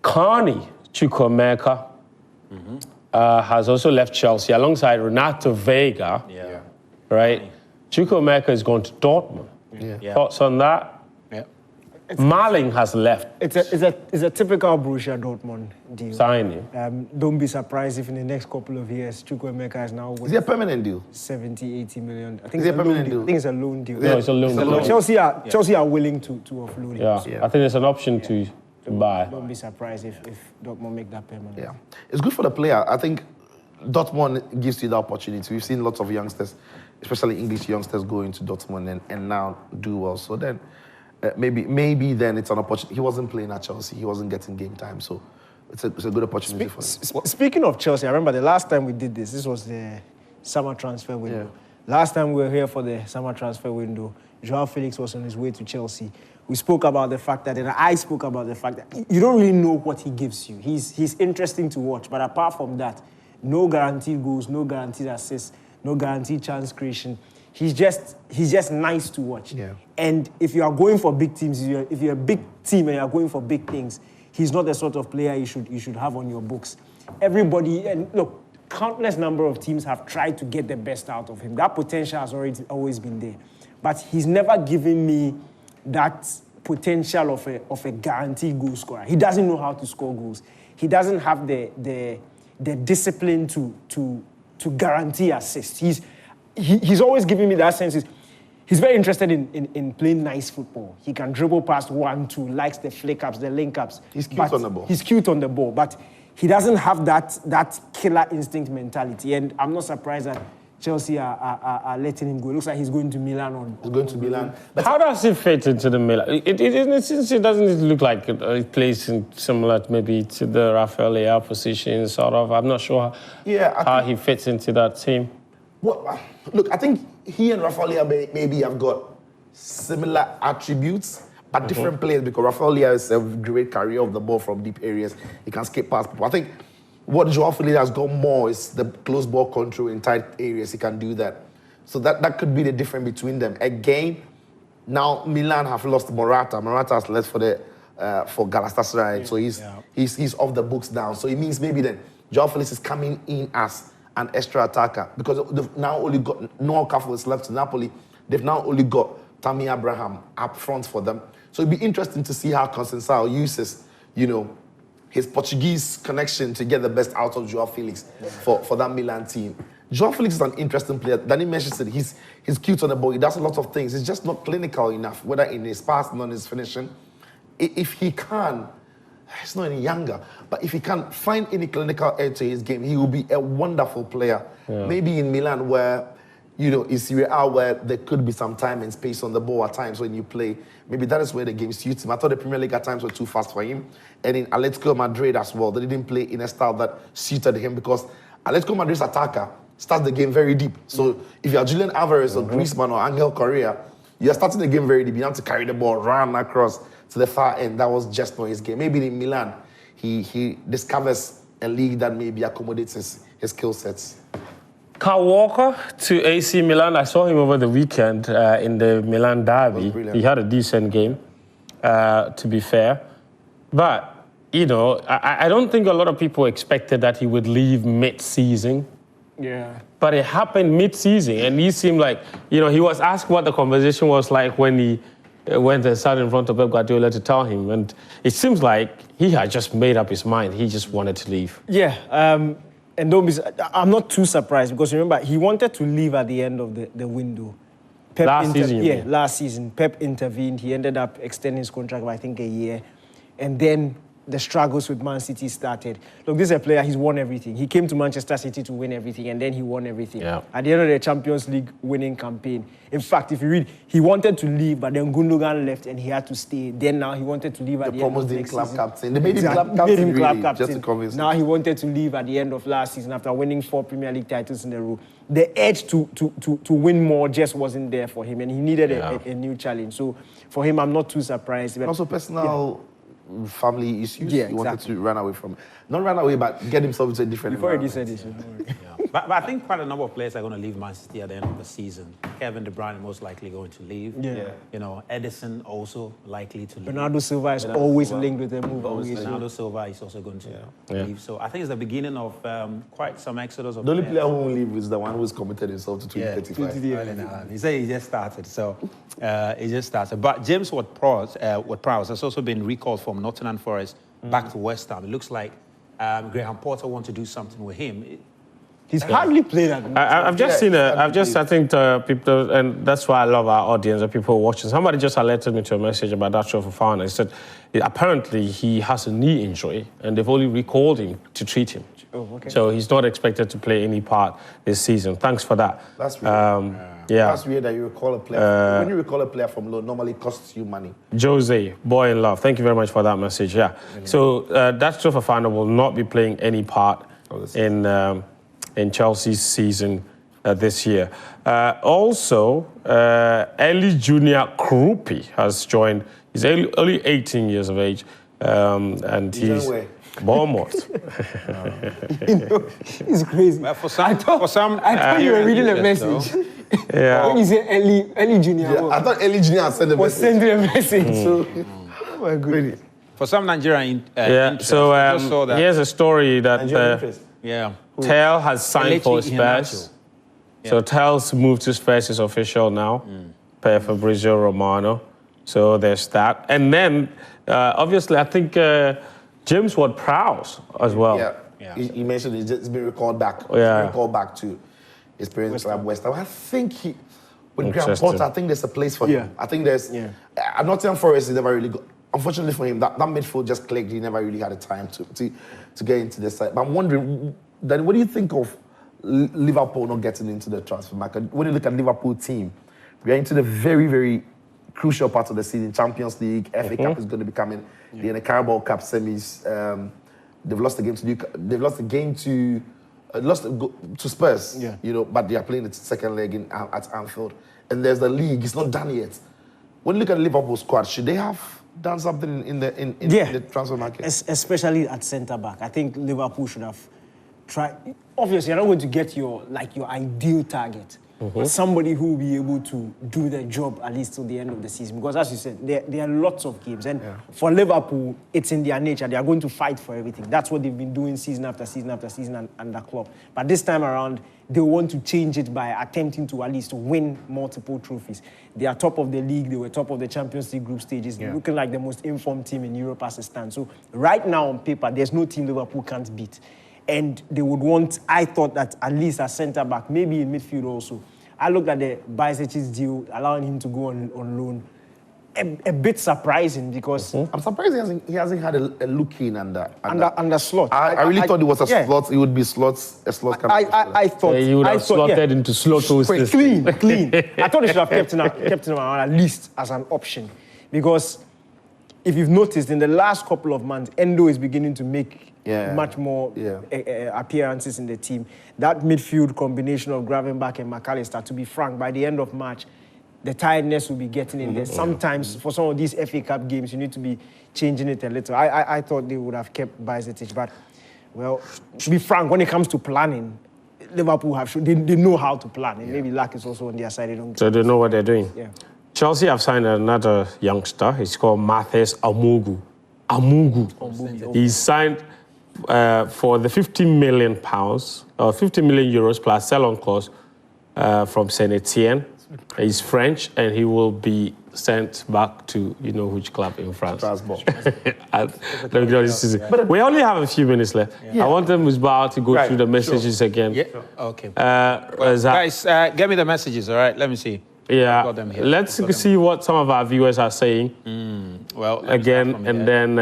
Carney Chukwuemeka has also left Chelsea alongside Renato Vega. Yeah. Right? Chukwuemeka is going to Dortmund. Yeah. Thoughts on that? Marling has left. It's a typical Borussia Dortmund deal. Signing. Don't be surprised if in the next couple of years, Chukwuemeka is now worth Is it a permanent deal? 70, 80 million. I think Is it it's a permanent deal? I think it's a loan deal. No, it's a loan deal. Chelsea are willing to offload him. Yeah. So I think there's an option to buy. don't be surprised if Dortmund make that permanent. Yeah. It's good for the player. I think Dortmund gives you the opportunity. We've seen lots of youngsters, especially English youngsters, go into Dortmund and now do well. So then maybe then it's an opportunity. He wasn't playing at Chelsea. He wasn't getting game time. So it's a good opportunity for him. Speaking of Chelsea, I remember the last time we did this was the summer transfer window. Last time we were here for the summer transfer window, Joao Felix was on his way to Chelsea. We spoke about the fact that, and I spoke about the fact that you don't really know what he gives you. He's interesting to watch, but apart from that, no guaranteed goals, no guaranteed assists, no guaranteed chance creation. He's just nice to watch. Yeah. And if you are going for big teams, if you're a big team and you are going for big things, he's not the sort of player you should have on your books. Everybody, and look, countless number of teams have tried to get the best out of him. That potential has always been there. But he's never given me that potential of a guaranteed goal scorer. He doesn't know how to score goals. He doesn't have the discipline to guarantee assists. He's always giving me that sense. He's very interested in playing nice football. He can dribble past 1-2, likes the flick-ups, the link-ups. He's cute on the ball. He's cute on the ball, but he doesn't have that killer instinct mentality. And I'm not surprised that Chelsea are letting him go. It looks like he's going to Milan. He's going to Milan. But how does he fit into the Milan? It doesn't look like he plays similar maybe to the Rafael Leao position, sort of. I'm not sure how he fits into that team. Well, look, I think he and Rafael Leao maybe have got similar attributes, but different players, because Rafael Leao is a great carrier of the ball from deep areas. He can skip past people. I think what Joao Felix has got more is the close ball control in tight areas. He can do that. So that could be the difference between them. Again, now Milan have lost Morata. Morata has left for Galatasaray, so he's off the books now. So it means maybe then Joao Felix is coming in as an extra attacker, because they've now only got Noel Cafu is left to Napoli. They've now only got Tammy Abraham up front for them. So it'd be interesting to see how Conceição uses, his Portuguese connection to get the best out of Joao Felix for that Milan team. Joao Felix is an interesting player. Danny mentions it. He's cute on the ball. He does a lot of things. He's just not clinical enough, whether in his passing or in his finishing. If he can, he's not any younger, but if he can find any clinical edge to his game, he will be a wonderful player. Yeah. Maybe in Milan where, in Serie A where there could be some time and space on the ball at times when you play. Maybe that is where the game suits him. I thought the Premier League at times were too fast for him. And in Atletico Madrid as well, they didn't play in a style that suited him, because Atletico Madrid's attacker starts the game very deep. So if you're Julian Alvarez or Griezmann or Angel Correa, you're starting the game very deep. You have to carry the ball, run across to the far end. That was just not his game. Maybe in Milan, he discovers a league that maybe accommodates his skill sets. Kyle Walker to AC Milan. I saw him over the weekend in the Milan derby. He had a decent game, to be fair. But, I don't think a lot of people expected that he would leave mid-season. Yeah. But it happened mid-season, and he seemed like, he was asked what the conversation was like when he went and sat in front of Pep Guardiola to tell him. And it seems like he had just made up his mind. He just wanted to leave. Yeah, and I'm not too surprised because remember, he wanted to leave at the end of the window. Last season, yeah, last season. Pep intervened. He ended up extending his contract by, I think, a year. And then the struggles with Man City started. Look, this is a player, he's won everything. He came to Manchester City to win everything, and then he won everything. Yeah. At the end of the Champions League winning campaign. In fact, if you read, he wanted to leave, but then Gundogan left and he had to stay. Then now he wanted to leave at the end of the next club season. captain. They made him club captain, really, just to convince him. Now he wanted to leave at the end of last season after winning 4 Premier League titles in a row. The edge to win more just wasn't there for him, and he needed a new challenge. So for him, I'm not too surprised. But also personal family issues. Yeah, he wanted exactly. to run away from, not run away, but get himself into a different You've already environment. said this. But I think quite a number of players are going to leave Man City at the end of the season. Kevin De Bruyne most likely going to leave. Yeah. You know, Edison also likely to leave. Bernardo Silva is always linked with a move. Bernardo Silva is also going to leave. So I think it's the beginning of quite some exodus of The only players. player who won't leave is the one who's committed himself to 2035. He said he just started, so he just started. But James Ward-Prowse has also been recalled from Nottingham Forest back to West Ham. It looks like Graham Potter wants to do something with him. He's hardly played at I've just seen I think people, and that's why I love our audience and people watching. Somebody just alerted me to a message about that show for Fafana. He said apparently he has a knee injury and they've only recalled him to treat him. Oh, okay. So he's not expected to play any part this season. Thanks for that. That's weird. Yeah. That's weird that you recall a player. When you recall a player from loan, normally it costs you money. Jose, boy in love. Thank you very much for that message. Yeah. So that show for Fafana will not be playing any part in Chelsea's season this year. Also, Eli Junior Krupi has joined. He's only 18 years of age, and he's Bournemouth. It's crazy. Well, for some, I thought you were reading a message. Yeah. When you say Eli Junior, Yeah, I thought Eli Junior sent a was message. sending a message. So, oh my goodness. For some Nigerian Yeah. So I just saw that. here's a story that Yeah. Tel has signed for Spurs. So Tel's move to Spurs is official now, per Fabrizio Romano. So there's that. And then, obviously, I think James Ward-Prowse as well. Yeah. He mentioned it's been recalled back. Yeah. It's been recalled back to his parents' club, West Ham. I think with Graham Potter, I think there's a place for him. I think there's. Nottingham Forest is never really good. Unfortunately for him, that midfield just clicked. He never really had the time to get into the side. But I'm wondering, then what do you think of Liverpool not getting into the transfer market? When you look at Liverpool team, we are into the very, very crucial part of the season. Champions League, FA Cup is going to be coming. They're in the Carabao Cup semis. They've lost the game to Spurs. You know, but they are playing the second leg at Anfield. And there's the league. It's not done yet. When you look at Liverpool's squad, should they have done something in the transfer market? Especially at centre back. I think Liverpool should have tried. Obviously, you're not going to get your ideal target, but somebody who will be able to do the job at least till the end of the season. Because as you said, there are lots of games, and for Liverpool, it's in their nature. They are going to fight for everything. That's what they've been doing season after season after season under Klopp. But this time around, they want to change it by attempting to at least win multiple trophies. They are top of the league. They were top of the Champions League group stages, looking like the most informed team in Europe as it stands. So right now on paper, there's no team Liverpool can't beat. And they would want, I thought that at least a centre-back, maybe in midfield also. I looked at the Bajcetic's deal, allowing him to go on loan. A bit surprising because... I'm surprised he hasn't had a look in under Slot. I really thought it was a slot. It would be a slot I thought... he would have slotted into Slotto's system. Clean. I thought they should have kept him around at least as an option. Because if you've noticed, in the last couple of months, Endo is beginning to make much more appearances in the team. That midfield combination of Gravenberch and McAllister, to be frank, by the end of March, the tiredness will be getting in there. Sometimes, for some of these FA Cup games, you need to be changing it a little. I thought they would have kept Bajcetic, but, well, to be frank, when it comes to planning, Liverpool they know how to plan, and maybe luck is also on their side. So they know what they're doing. Yeah. Chelsea have signed another youngster. He's called Matthias Amugu. He's signed for the £50 million, or 50 million euros plus sell-on clause from Saint Etienne. He's French, and he will be sent back to you know which club in France. Strasbourg. We only have a few minutes left. I want them Musbah to go through the messages again. Yeah. Okay. Guys, get me the messages, all right? Let me see. Yeah. I've got them here. Let's see what some of our viewers are saying. Well, Again, and then...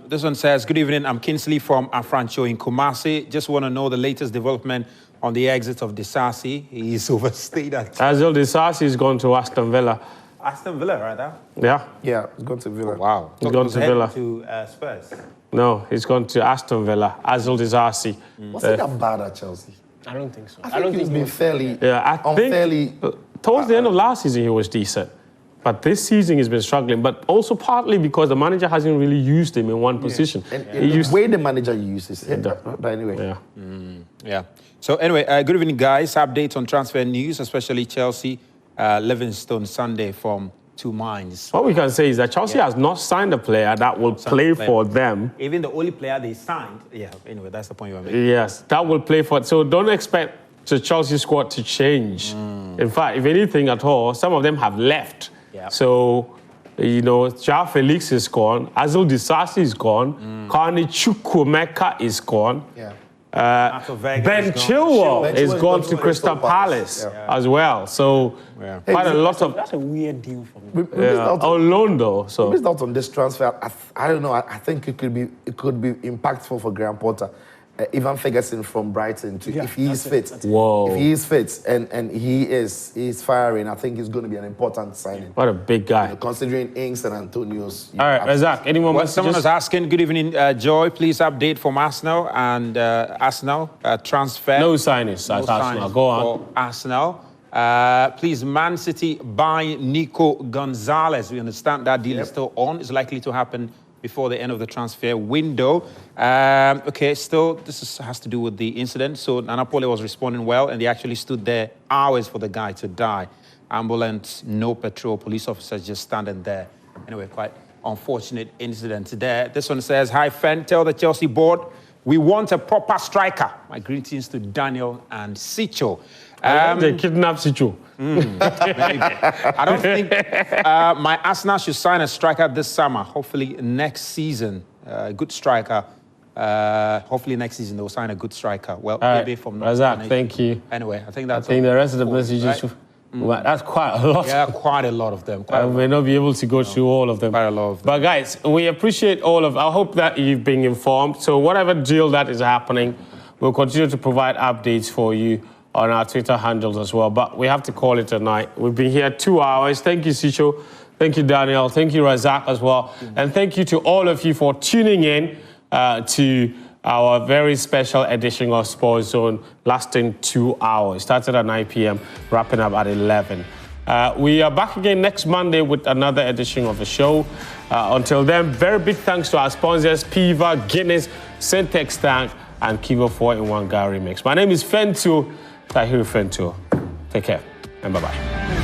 this one says, good evening, I'm Kinsley from Afrancho in Kumasi. Just want to know the latest development on the exit of Disasi. He is overstayed at... Azil Disasi is gone to Aston Villa. Aston Villa, right now? Yeah. Yeah, he's gone to Villa. Wow. He's gone to Villa. To Spurs. No, he's gone to Aston Villa. Azil Disasi. Was it that bad at Chelsea? I don't think so. I think he's been fairly unfairly... Towards the end of last season, he was decent. But this season, he's been struggling. But also partly because the manager hasn't really used him in one position. And the way the manager uses him. But anyway. Yeah. Yeah. So anyway, good evening, guys. Updates on transfer news, especially Chelsea, Livingston Sunday from Two Minds. What we can say is that Chelsea has not signed a player that will play for them. Even the only player they signed. Yeah, anyway, that's the point you were making. Yes, that will play for... So don't expect the Chelsea squad to change. In fact, if anything at all, some of them have left. Yep. So, you know, Joao Felix is gone, Azil Disasi is gone, Carney Chukwuemeka is gone. Yeah. Ben Chilwell is gone to Crystal Palace as well. So, quite a lot of... That's a weird deal for me. We missed out on loan though. So. We missed out on this transfer. I don't know. I think it could be impactful for Graham Potter. Ivan Ferguson from Brighton if he is fit. Whoa. If he is fit and he's firing, I think it's going to be an important signing. What a big guy. You know, considering Ings and Antonio's. All right, Razak, any more messages? Someone was asking, good evening, Joy, please update from Arsenal and Arsenal transfer. No signings at Arsenal. Go on. For Arsenal. Please, Man City buy Nico Gonzalez. We understand that deal is still on. It's likely to happen before the end of the transfer window. Okay, still, this has to do with the incident. So Napoli was responding well, and they actually stood there hours for the guy to die. Ambulance, no petrol, police officers just standing there. Anyway, quite unfortunate incident there. This one says, hi, Fen, tell the Chelsea board, we want a proper striker. My greetings to Daniel and Sicho. They kidnapped Sicho. I don't think my Arsenal should sign a striker this summer. Hopefully next season, a good striker. Hopefully next season they'll sign a good striker. Well, maybe from Razak, thank you. Anyway, I think that's. I think the rest of the messages. Right? Well, that's quite a lot. Yeah, quite a lot of them. I may not be able to go through all of them. Quite a lot of them. But guys, we appreciate all of. I hope that you've been informed. So whatever deal that is happening, we'll continue to provide updates for you on our Twitter handles as well. But we have to call it a night. We've been here 2 hours. Thank you, Sicho. Thank you, Daniel. Thank you, Razak, as well. And thank you to all of you for tuning in to our very special edition of Sports Zone, lasting 2 hours. Started at 9 p.m., wrapping up at 11. We are back again next Monday with another edition of the show. Until then, very big thanks to our sponsors, Piva, Guinness, Syntex Tank, and Kivo 4-in-1 Gary Mix. My name is Fentu, Tahiru Fentu. Take care, and bye-bye.